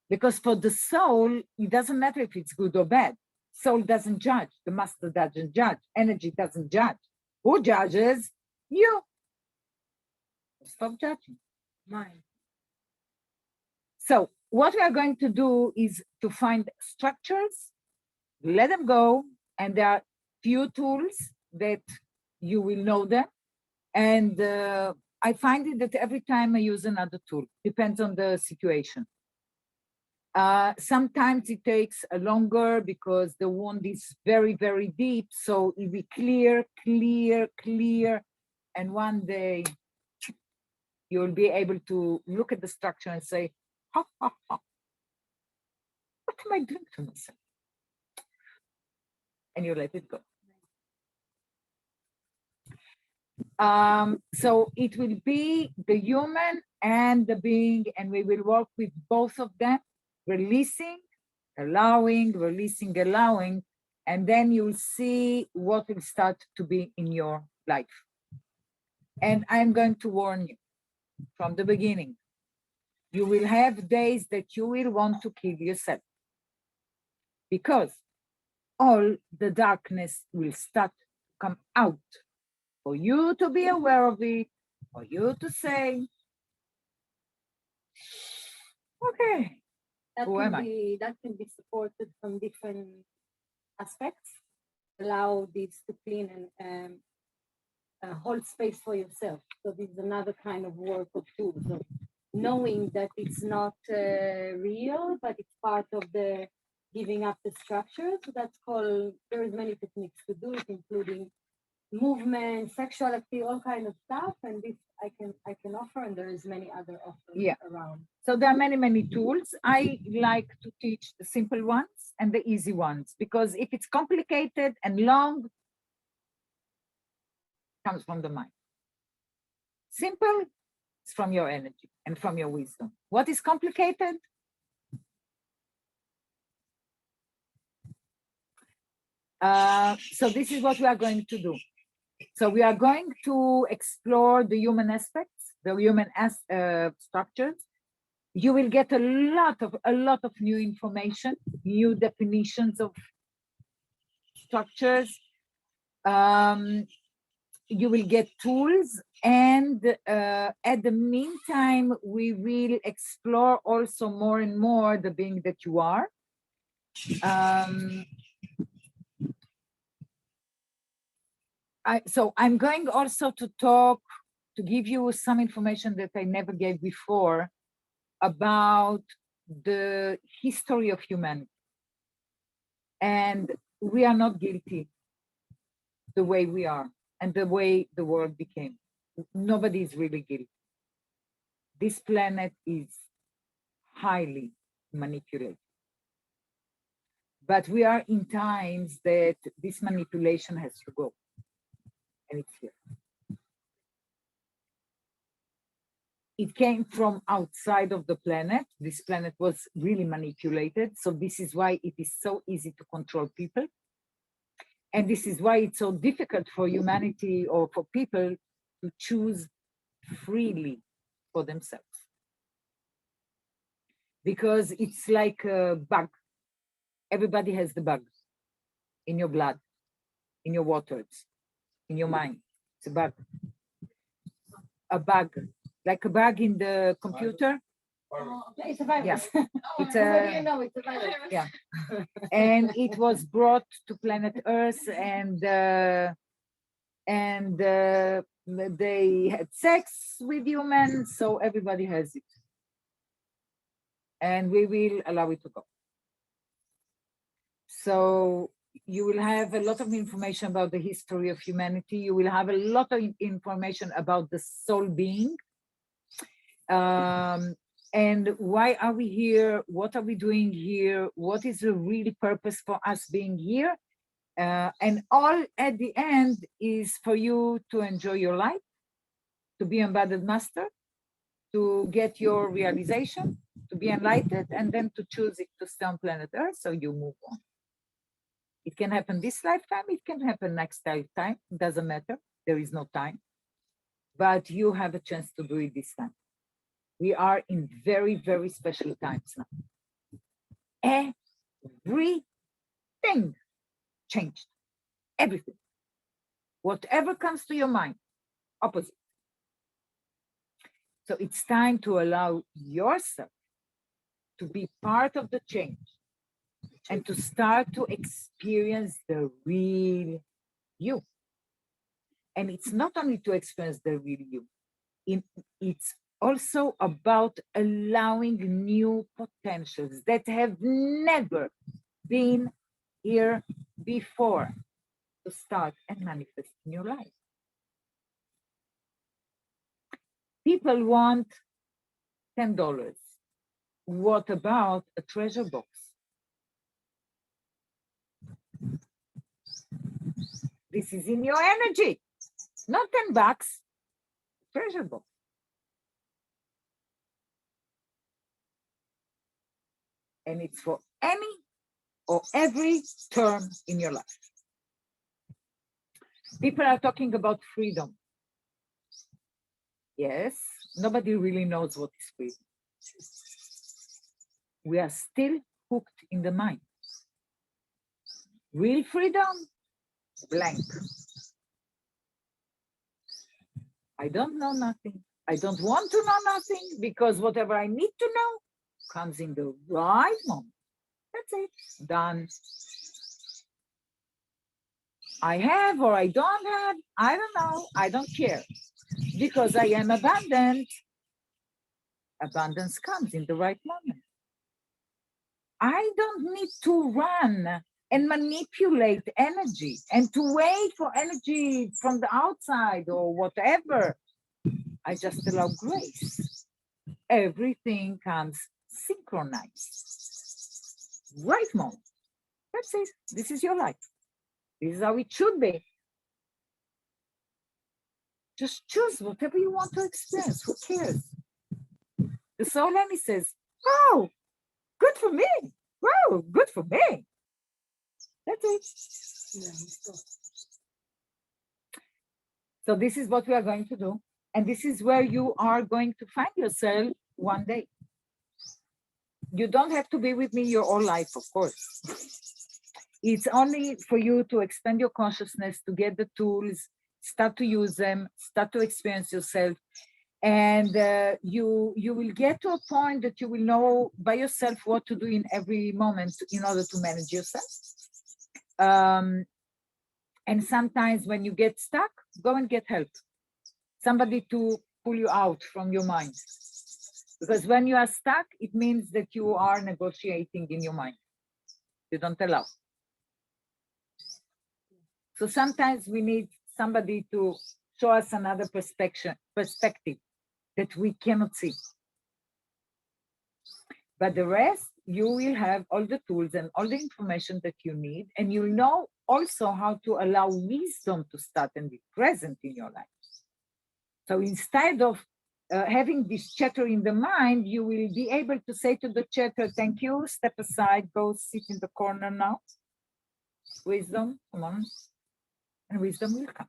Because for the soul, it doesn't matter if it's good or bad. Soul doesn't judge. The master doesn't judge. Energy doesn't judge. Who judges? You. Stop judging. Mind. So what we are going to do is to find structures, let them go, and there are few tools that you will know them. And I find it that every time I use another tool, depends on the situation. Sometimes it takes a longer because the wound is very, very deep. So it will clear, clear, clear. And one day you'll be able to look at the structure and say, ha, ha, ha. What am I doing to myself? And you let it go. So it will be the human and the being, and we will work with both of them, releasing, allowing, releasing, allowing, and then you'll see what will start to be in your life. And I'm going to warn you from the beginning, you will have days that you will want to kill yourself because all the darkness will start to come out for you to be aware of it, for you to say, okay, That who am I? that can be supported from different aspects. Allow this to clean and hold space for yourself. So this is another kind of work of tools of knowing that it's not real, but it's part of the giving up the structure. So that's called, there's many techniques to do it, including movement, sexual activity, all kind of stuff. And this I can offer, and there is many other offers around. So there are many, many tools. I like to teach the simple ones and the easy ones, because if it's complicated and long, it comes from the mind. Simple is from your energy and from your wisdom. What is complicated? So this is what we are going to do. So we are going to explore the human aspects, the human structures. You will get a lot of new information, new definitions of structures. You will get tools, and at the meantime, we will explore also more and more the being that you are. So I'm going also to talk, to give you some information that I never gave before about the history of humanity. And we are not guilty the way we are and the way the world became. Nobody is really guilty. This planet is highly manipulated. But we are in times that this manipulation has to go. And it's here. It came from outside of the planet. This planet was really manipulated. So this is why it is so easy to control people. And this is why it's so difficult for humanity or for people to choose freely for themselves. Because it's like a bug. Everybody has the bug in your blood, in your waters, in your mind. It's a bug. A bug, like a bug in the computer. It's a virus. Yeah. It's a, You know, it's a virus. yeah. And it was brought to planet Earth, and they had sex with humans, so everybody has it. And we will allow it to go. So you will have a lot of information about the history of humanity. You will have a lot of information about the soul being. And why are we here? What are we doing here? What is the real purpose for us being here? And all at the end is for you to enjoy your life, to be embodied master, to get your realization, to be enlightened, and then to choose it to stay on planet Earth, so you move on. It can happen this lifetime, it can happen next lifetime, it doesn't matter, there is no time. But you have a chance to do it this time. We are in very, very special times now. Everything changed, everything. Whatever comes to your mind, opposite. So it's time to allow yourself to be part of the change and to start to experience the real you. And it's not only to experience the real you, it's also about allowing new potentials that have never been here before to start and manifest in your life. People want $10. What about a treasure box? This is in your energy, not $10, treasure box. And it's for any or every term in your life. People are talking about freedom. Yes, nobody really knows what is freedom. We are still hooked in the mind. Real freedom, blank. I don't know nothing. I don't want to know nothing, because whatever I need to know comes in the right moment. That's it, done. I have or I don't have, I don't know, I don't care. Because I am abundant, abundance comes in the right moment. I don't need to run and manipulate energy and to wait for energy from the outside or whatever. I just allow grace. Everything comes synchronized. Right moment. That's it. This is your life. This is how it should be. Just choose whatever you want to experience. Who cares? The soul enemy says, oh, good for me. Wow, good for me. That's it. So this is what we are going to do. And this is where you are going to find yourself one day. You don't have to be with me your whole life, of course. It's only for you to expand your consciousness, to get the tools, start to use them, start to experience yourself. And you will get to a point that you will know by yourself what to do in every moment in order to manage yourself. And sometimes when you get stuck, go and get help. Somebody to pull you out from your mind. Because when you are stuck, it means that you are negotiating in your mind. You don't allow. So sometimes we need somebody to show us another perspective that we cannot see. But the rest, you will have all the tools and all the information that you need, and you'll know also how to allow wisdom to start and be present in your life. So instead of having this chatter in the mind, you will be able to say to the chatter, thank you, step aside, go sit in the corner now. Wisdom, come on. And wisdom will come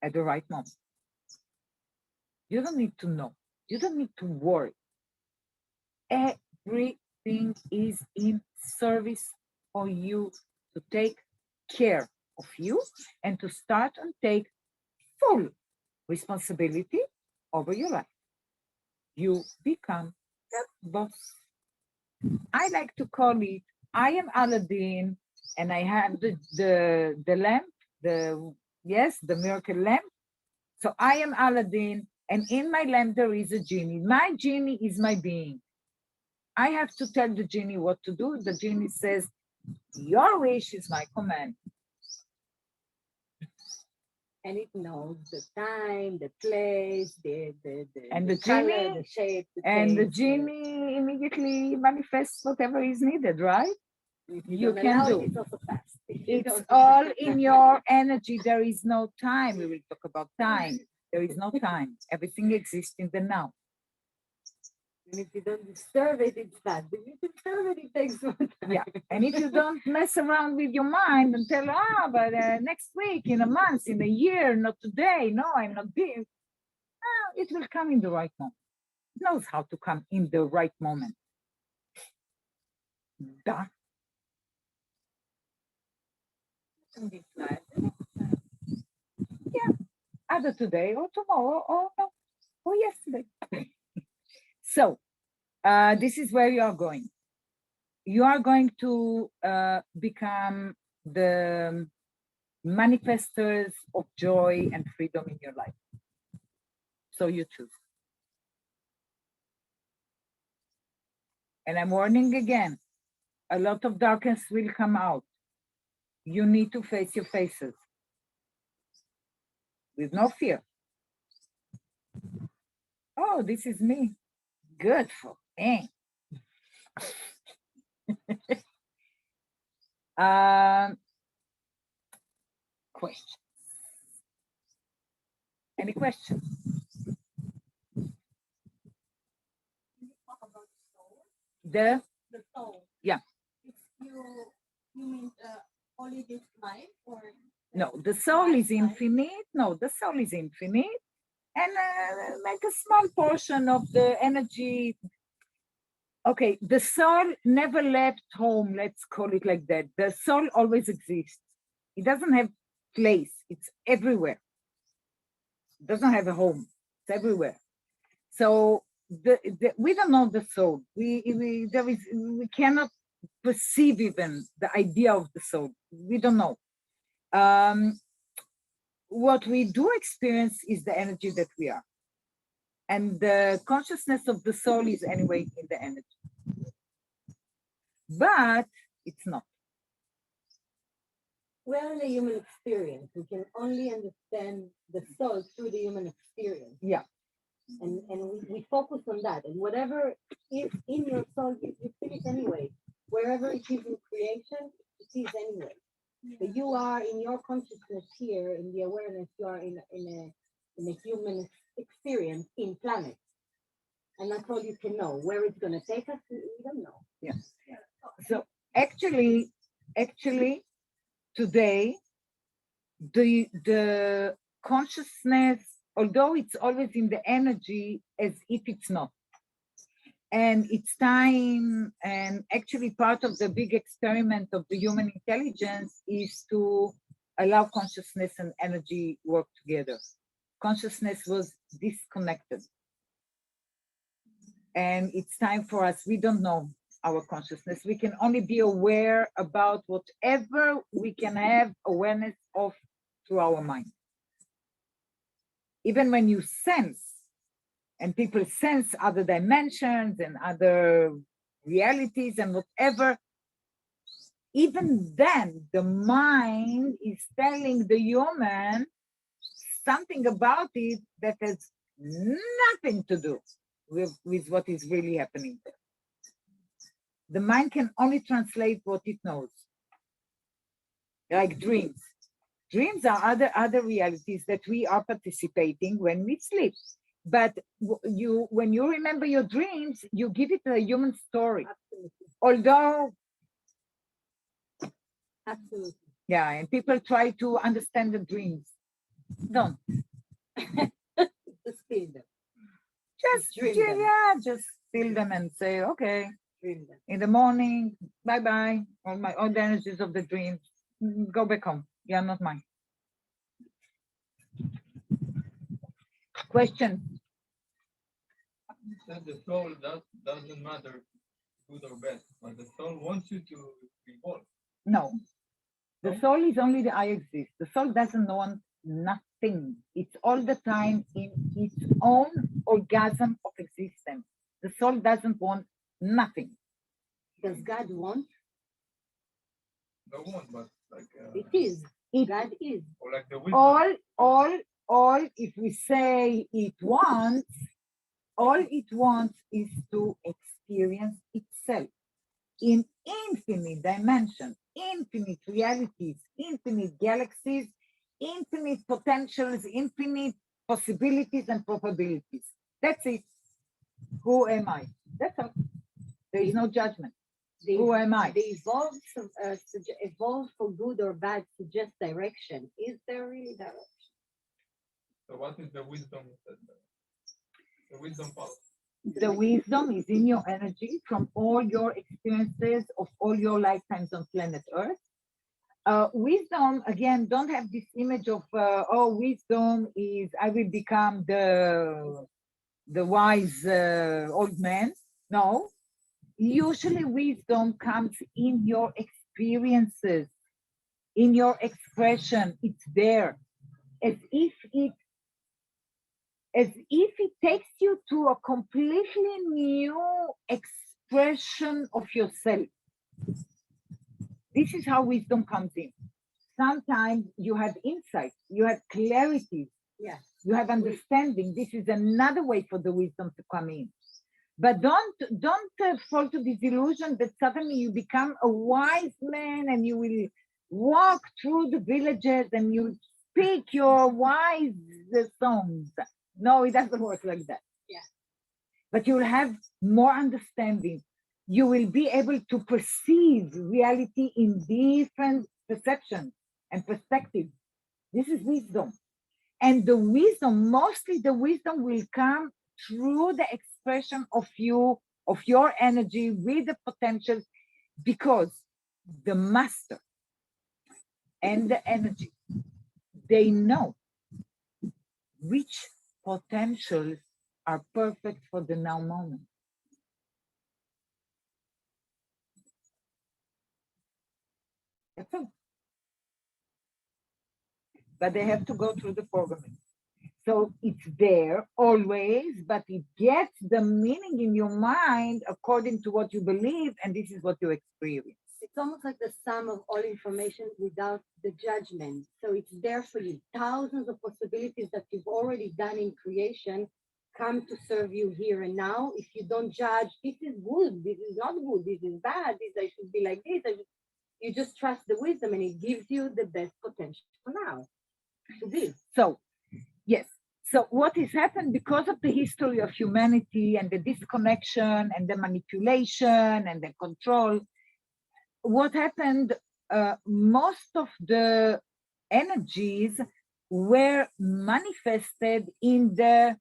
at the right moment. You don't need to know. You don't need to worry. Everything is in service for you to take care of you and to start and take full responsibility over your life. You become the boss. I like to call it, I am Aladdin, and I have the lamp, the miracle lamp. So I am Aladdin, and in my lamp there is a genie. My genie is my being. I have to tell the genie what to do. The genie says, your wish is my command. And it knows the time, the place, And the the color, genie- the shape, the And the taste, genie immediately manifests whatever is needed, right? if you don't can allow do. it, it's also fast. If you It's don't- all in your energy. There is no time. We will talk about time. There is no time. Everything exists in the now. And if you don't disturb it, it's fast. If you disturb it, it takes more time. Yeah. And if you don't mess around with your mind and tell, but next week, in a month, in a year, not today, no, I'm not being, it will come in the right moment. It knows how to come in the right moment. Duh. Either today or tomorrow or yesterday. So this is where you are going. You are going to become the manifestors of joy and freedom in your life. So you choose. And I'm warning again, a lot of darkness will come out. You need to face your faces with no fear. Oh, this is me. Good for me. Question. Any questions? Talk about the soul. The The soul. Yeah. It's you mean only this life or No, the soul is lifetime? infinite. No, the soul is infinite. And like a small portion of the energy. Okay, the soul never left home, let's call it like that. The soul always exists. It doesn't have place, it's everywhere. It doesn't have a home, it's everywhere. So we don't know the soul. We cannot perceive even the idea of the soul. We don't know. What we do experience is the energy that we are. And the consciousness of the soul is anyway in the energy. But it's not. We're in a human experience. We can only understand the soul through the human experience. Yeah. And we focus on that. And whatever is in your soul, you feel it anyway. Wherever it is in creation, it is anyway. So you are in your consciousness here, in the awareness, you are in a human experience in planet. And that's all you can know. Where it's going to take us, we don't know. Yes. So actually, today, the consciousness, although it's always in the energy, as if it's not. And it's time, and actually part of the big experiment of the human intelligence is to allow consciousness and energy work together. Consciousness was disconnected. And it's time for us, we don't know our consciousness. We can only be aware about whatever we can have awareness of through our mind. Even when you sense, and people sense other dimensions and other realities and whatever, even then the mind is telling the human something about it that has nothing to do with what is really happening there. The mind can only translate what it knows, like dreams. Dreams are other realities that we are participating when we sleep. But when you remember your dreams, you give it a human story. Absolutely. Although, Absolutely. yeah, and people try to understand the dreams. Don't. Just feel them. Just Dream them. yeah, just feel them and say, okay, Dream them. in the morning, bye-bye, all the energies of the dreams, go back home. You are not mine. Question. That the soul doesn't matter good or bad, but the soul wants you to evolve. No. The No? soul is only the I exist. The soul doesn't want nothing. It's all the time in its own orgasm of existence. The soul doesn't want nothing. Does God want? No one, but like It is. It God is. Or like the wisdom. all, if we say it wants, all it wants is to experience itself in infinite dimensions, infinite realities, infinite galaxies, infinite potentials, infinite possibilities and probabilities. That's it. Who am I? That's all. There is no judgment. Who am I? They evolve for good or bad, suggest direction. Is there really direction? So what is the wisdom? The wisdom part. The wisdom is in your energy from all your experiences of all your lifetimes on planet Earth. Wisdom, again, don't have this image of, wisdom is, I will become the wise old man. No, usually wisdom comes in your experiences, in your expression. It's there, as if it takes you to a completely new expression of yourself. This is how wisdom comes in. Sometimes you have insight, you have clarity, Yeah. you have understanding. This is another way for the wisdom to come in. But don't fall to this illusion that suddenly you become a wise man and you will walk through the villages and you speak your wise songs. No, it doesn't work like that. Yeah. But you will have more understanding. You will be able to perceive reality in different perceptions and perspectives. This is wisdom. And the wisdom, mostly the wisdom will come through the expression of you, of your energy with the potential, because the master and the energy, they know which potentials are perfect for the now moment. That's all. But they have to go through the programming. So it's there always, but it gets the meaning in your mind according to what you believe, and this is what you experience. It's almost like the sum of all information without the judgment. So it's there for you. Thousands of possibilities that you've already done in creation come to serve you here and now. If you don't judge, this is good, this is not good, this is bad, this I should be like this. You just trust the wisdom, and it gives you the best potential for now to be. So, yes. So what has happened because of the history of humanity and the disconnection and the manipulation and the control, what happened, most of the energies were manifested in there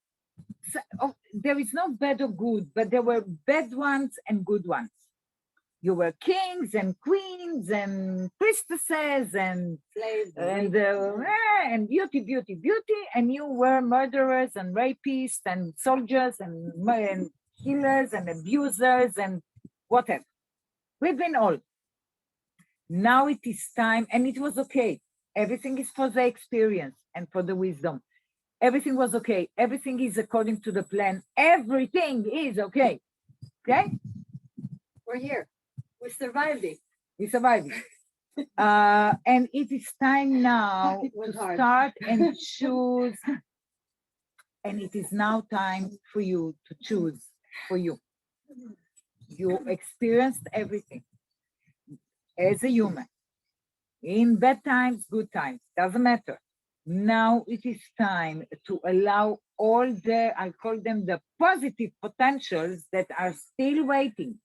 is no bad or good, but there were bad ones and good ones. You were kings and queens and priestesses and Slaves, and beauty, and you were murderers and rapists and soldiers and killers and abusers and whatever. We've been all. Now it is time, and it was okay. Everything is for the experience and for the wisdom. Everything was okay. Everything is according to the plan. Everything is okay. Okay? we're here. We survived it. We survived it. And it is time now It was to hard. start and choose. And it is now time for you to choose for you. You experienced everything as a human. In bad times, good times, doesn't matter. Now it is time to allow all the, I call them the positive potentials that are still waiting.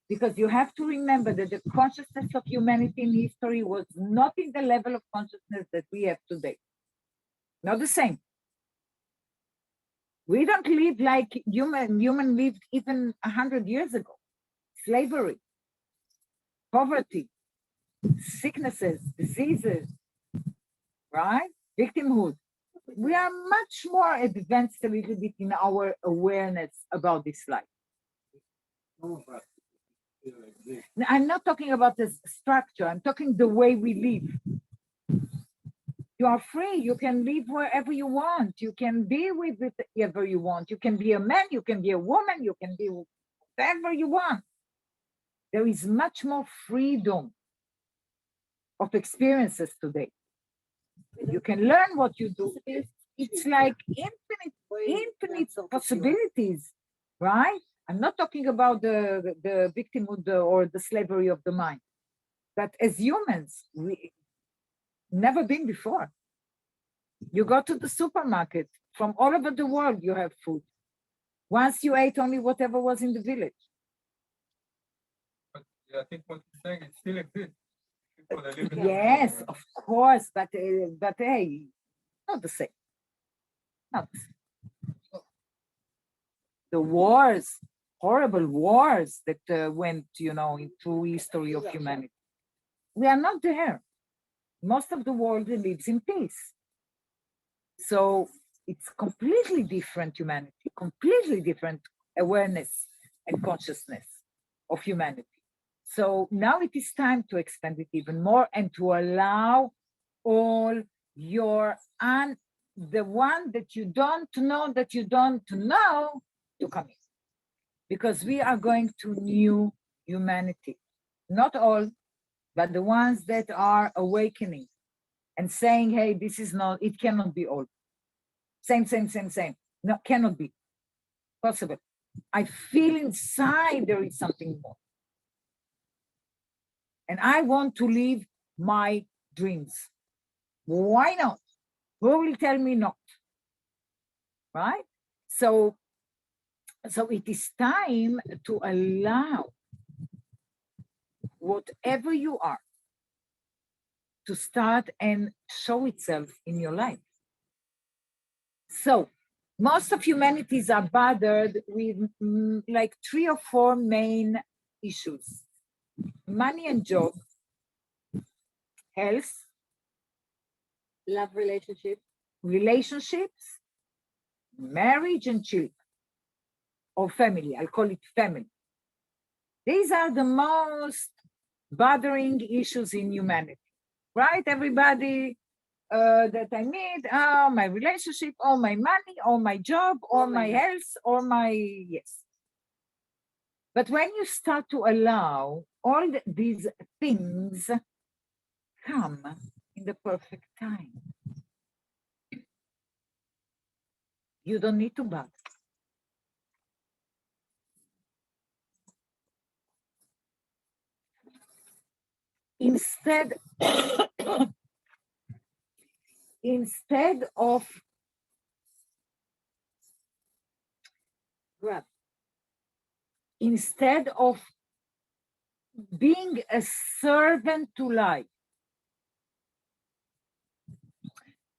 Because you have to remember that the consciousness of humanity in history was not in the level of consciousness that we have today. Not the same. We don't live like human lived even 100 years ago. Slavery, poverty, sicknesses, diseases, right? Victimhood. We are much more advanced a little bit in our awareness about this life. I'm not talking about the structure, I'm talking the way we live. You are free, you can live wherever you want, you can be with whoever you want, you can be a man, you can be a woman, you can be whatever you want. There is much more freedom of experiences today. You can learn what you do. Possibilities. It's like infinite possibilities, right? I'm not talking about the victimhood or the slavery of the mind, but as humans, we never been before. You go to the supermarket from all over the world, you have food. Once you ate only whatever was in the village. But I think what you're saying, it still exists. People that live in Yes, of course, but hey, not the same. Not the same. The wars, horrible wars that went, into history of humanity. We are not there. Most of the world lives in peace. So it's completely different humanity, completely different awareness and consciousness of humanity. So now it is time to expand it even more and to allow all the one that you don't know to come in. Because we are going to new humanity. Not all, but the ones that are awakening and saying, hey, it cannot be all. Same. No, cannot be possible. I feel inside there is something more. And I want to live my dreams. Why not? Who will tell me not? Right? So it is time to allow whatever you are to start and show itself in your life. So most of humanities are bothered with like 3 or 4 main issues: money and job, health, Love relationships, marriage and children, or family. I'll call it family. These are the most bothering issues in humanity, right? Everybody that I meet, my relationship, or my money, or my job, or my health, or my, yes. But when you start to allow all these things come in the perfect time, you don't need to bother. Instead of being a servant to life,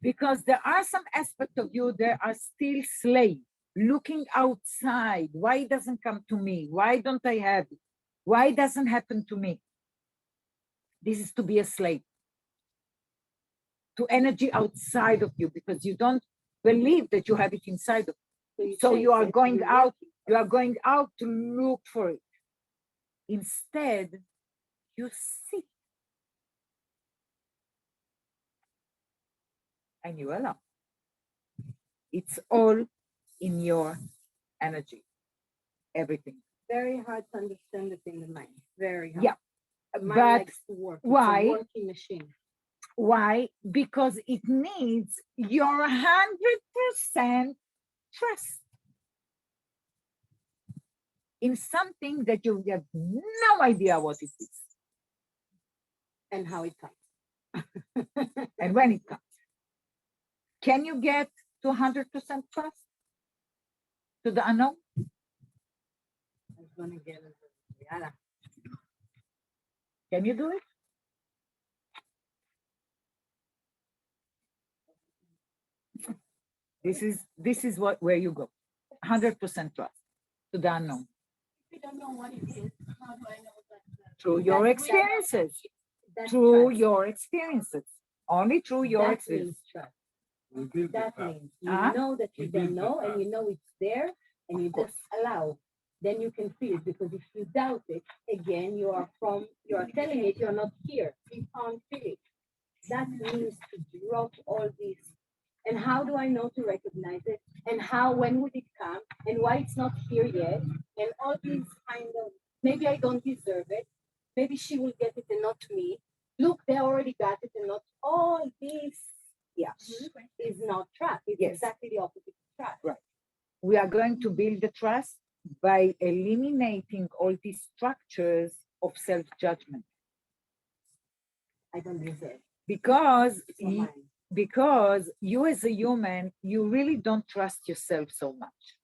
because there are some aspects of you that are still slave, looking outside. Why it doesn't come to me? Why don't I have it? Why it doesn't happen to me? This is to be a slave to energy outside of you, because you don't believe that you have it inside of you. So you are going out to look for it. Instead, you sit and you allow. It's all in your energy, everything. Very hard to understand it in the mind. Very hard. Yeah, The mind but likes to work. why? It's a working machine. Why? Because it needs your 100% trust in something that you have no idea what it is And how it comes. and when it comes. Can you get to 100% trust to the unknown? I was gonna get it. Yeah. Can you do it? This is where you go. 100% trust to the unknown. If we don't know what it is, how do I know that? Through your That's- experiences. That's Through trust. your experiences. Only through your That experience. means trust. We build That the means you Huh? know that you We don't build the know and trust. you know it's there and you just allow. Then you can feel it, because if you doubt it, again, you are telling it you're not here. You can't feel it. That means to drop all this. And how do I know to recognize it? And when would it come? And why it's not here yet? And all these kind of, maybe I don't deserve it. Maybe she will get it and not me. Look, they already got it and not all these Yeah, is not trust. It's Yes. exactly the opposite of trust. Right. We are going to build the trust by eliminating all these structures of self-judgment. I don't deserve. Because It's not mine. because you as a human, you really don't trust yourself so much.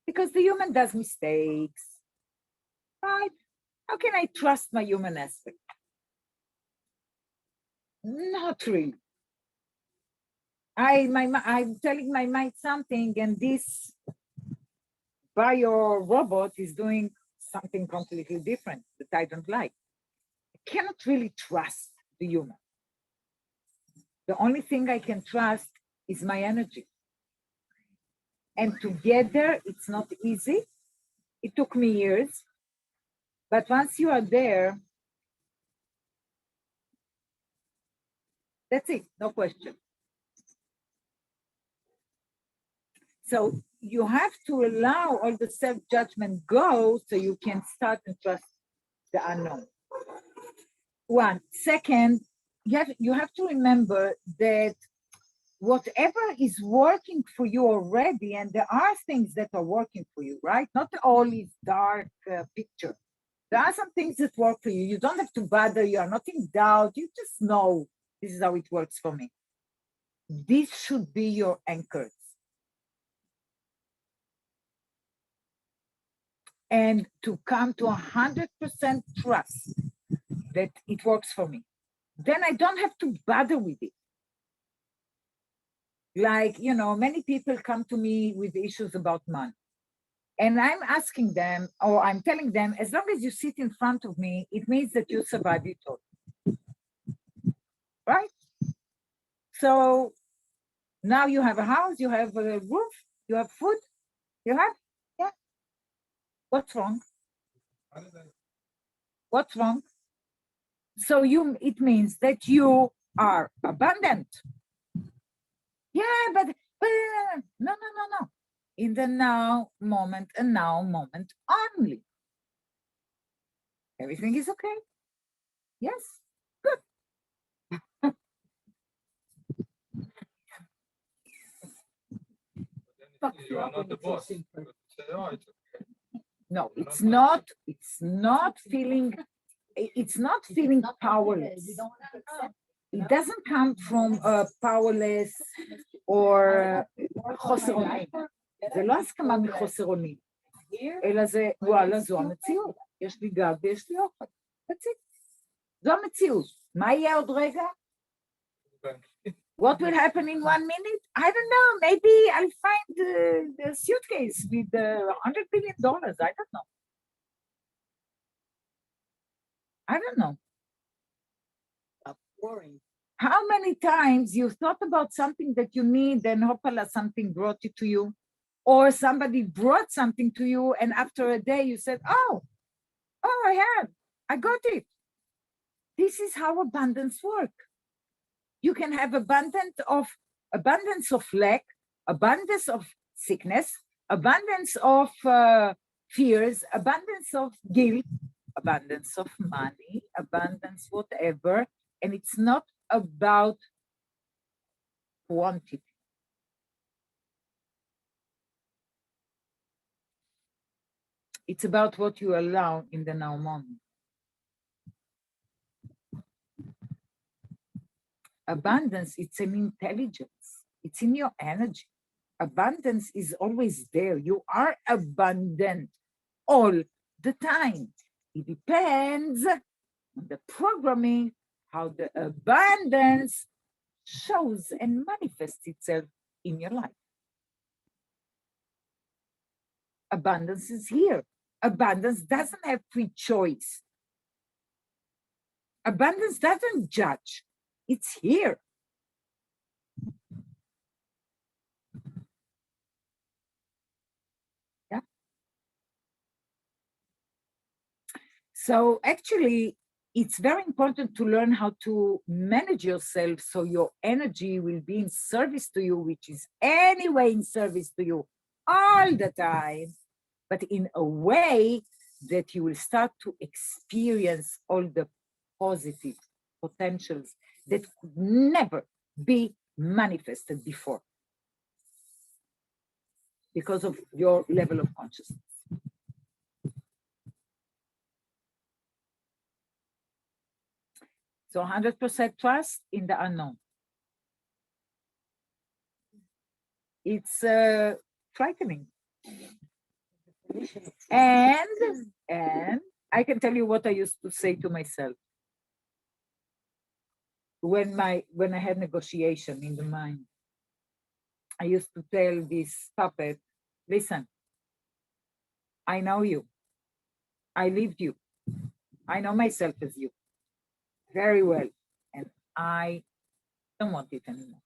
Because the human does mistakes, right? How can I trust my human aspect? Not really. I'm telling my mind something, and this bio robot is doing something completely different that I don't like. I cannot really trust the human. The only thing I can trust is my energy. And together, it's not easy. It took me years. But once you are there, that's it, no question. So you have to allow all the self-judgment go so you can start and trust the unknown. One. Second, you have to remember that whatever is working for you already, and there are things that are working for you, right? Not all is dark picture. There are some things that work for you. You don't have to bother. You are not in doubt. You just know this is how it works for me. This should be your anchors. And to come to 100% trust that it works for me. Then I don't have to bother with it. Like, many people come to me with issues about money. And I'm asking them, or I'm telling them, as long as you sit in front of me, it means that you survive it all. Right? So now you have a house, you have a roof, you have food, you have, yeah. What's wrong? What's wrong? So it means that you are abundant. Yeah, but no. In the now moment and now moment only. Everything is okay. Yes, good. You are not the boss. Oh, it's okay. No, it's not feeling, it's not feeling powerless. It doesn't come from powerless or חוסר אונים. זה לא הסכמה מחוסר אונים, אלא זה, וואלה, זו המציאות. יש לי גב ויש לי אוכל. That's it. זו המציאות. מה יהיה עוד רגע? What will happen in 1 minute? I don't know. Maybe I'll find the suitcase with $100 billion. I don't know. I don't know. Boring. How many times you thought about something that you need and hopala something brought it to you, or somebody brought something to you and after a day you said, oh, I got it. This is how abundance works. You can have abundance of lack, abundance of sickness, abundance of fears, abundance of guilt, abundance of money, abundance whatever, and it's not about quantity. It's about what you allow in the now moment. Abundance, it's an intelligence. It's in your energy. Abundance is always there. You are abundant all the time. It depends on the programming, how the abundance shows and manifests itself in your life. Abundance is here. Abundance doesn't have free choice. Abundance doesn't judge. It's here. Yeah. So actually, it's very important to learn how to manage yourself so your energy will be in service to you, which is anyway in service to you all the time, but in a way that you will start to experience all the positive potentials that could never be manifested before because of your level of consciousness. So 100% trust in the unknown. It's frightening. And I can tell you what I used to say to myself when I had negotiation in the mind. I used to tell this puppet, listen, I know you. I lived you. I know myself as you very well. And I don't want it anymore.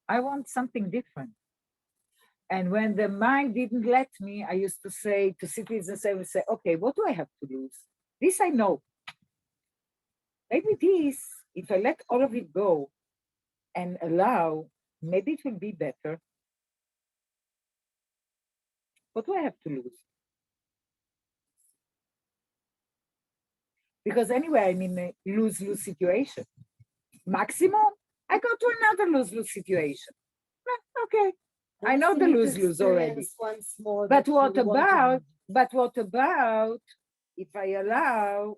I want something different. And when the mind didn't let me, I used to say, to sit with myself and say, okay, what do I have to lose? This I know. Maybe this, if I let all of it go and allow, maybe it will be better. What do I have to lose? Because anyway, I'm in a lose-lose situation. Maximum, I go to another lose-lose situation. Okay, I know the lose-lose already. Once more But that you what want to about, if I allow,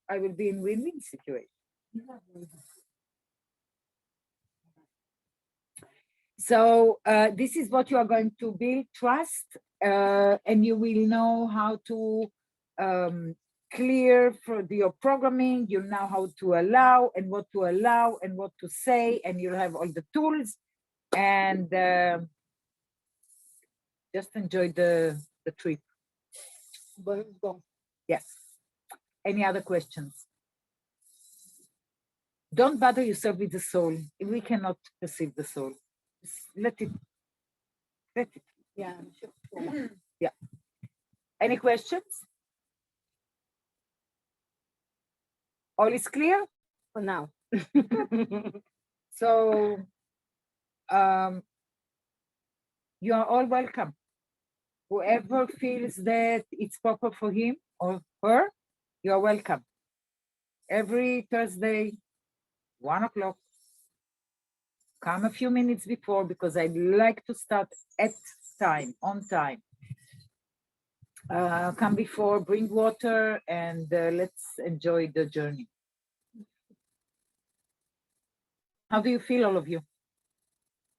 I will be in win-win situation. So this is what you are going to build, trust, and you will know how to clear for your programming. You know how to allow and what to say, and you'll have all the tools, and just enjoy the trip. Yes. Any other questions? Don't bother yourself with the soul. We cannot perceive the soul. Just let it. Yeah. Yeah. Any questions? All is clear? For now. So you are all welcome. Whoever feels that it's proper for him or her, you are welcome. Every Thursday, 1 o'clock. Come a few minutes before because I like to start at time, on time. Come before, bring water, and let's enjoy the journey. How do you feel, all of you?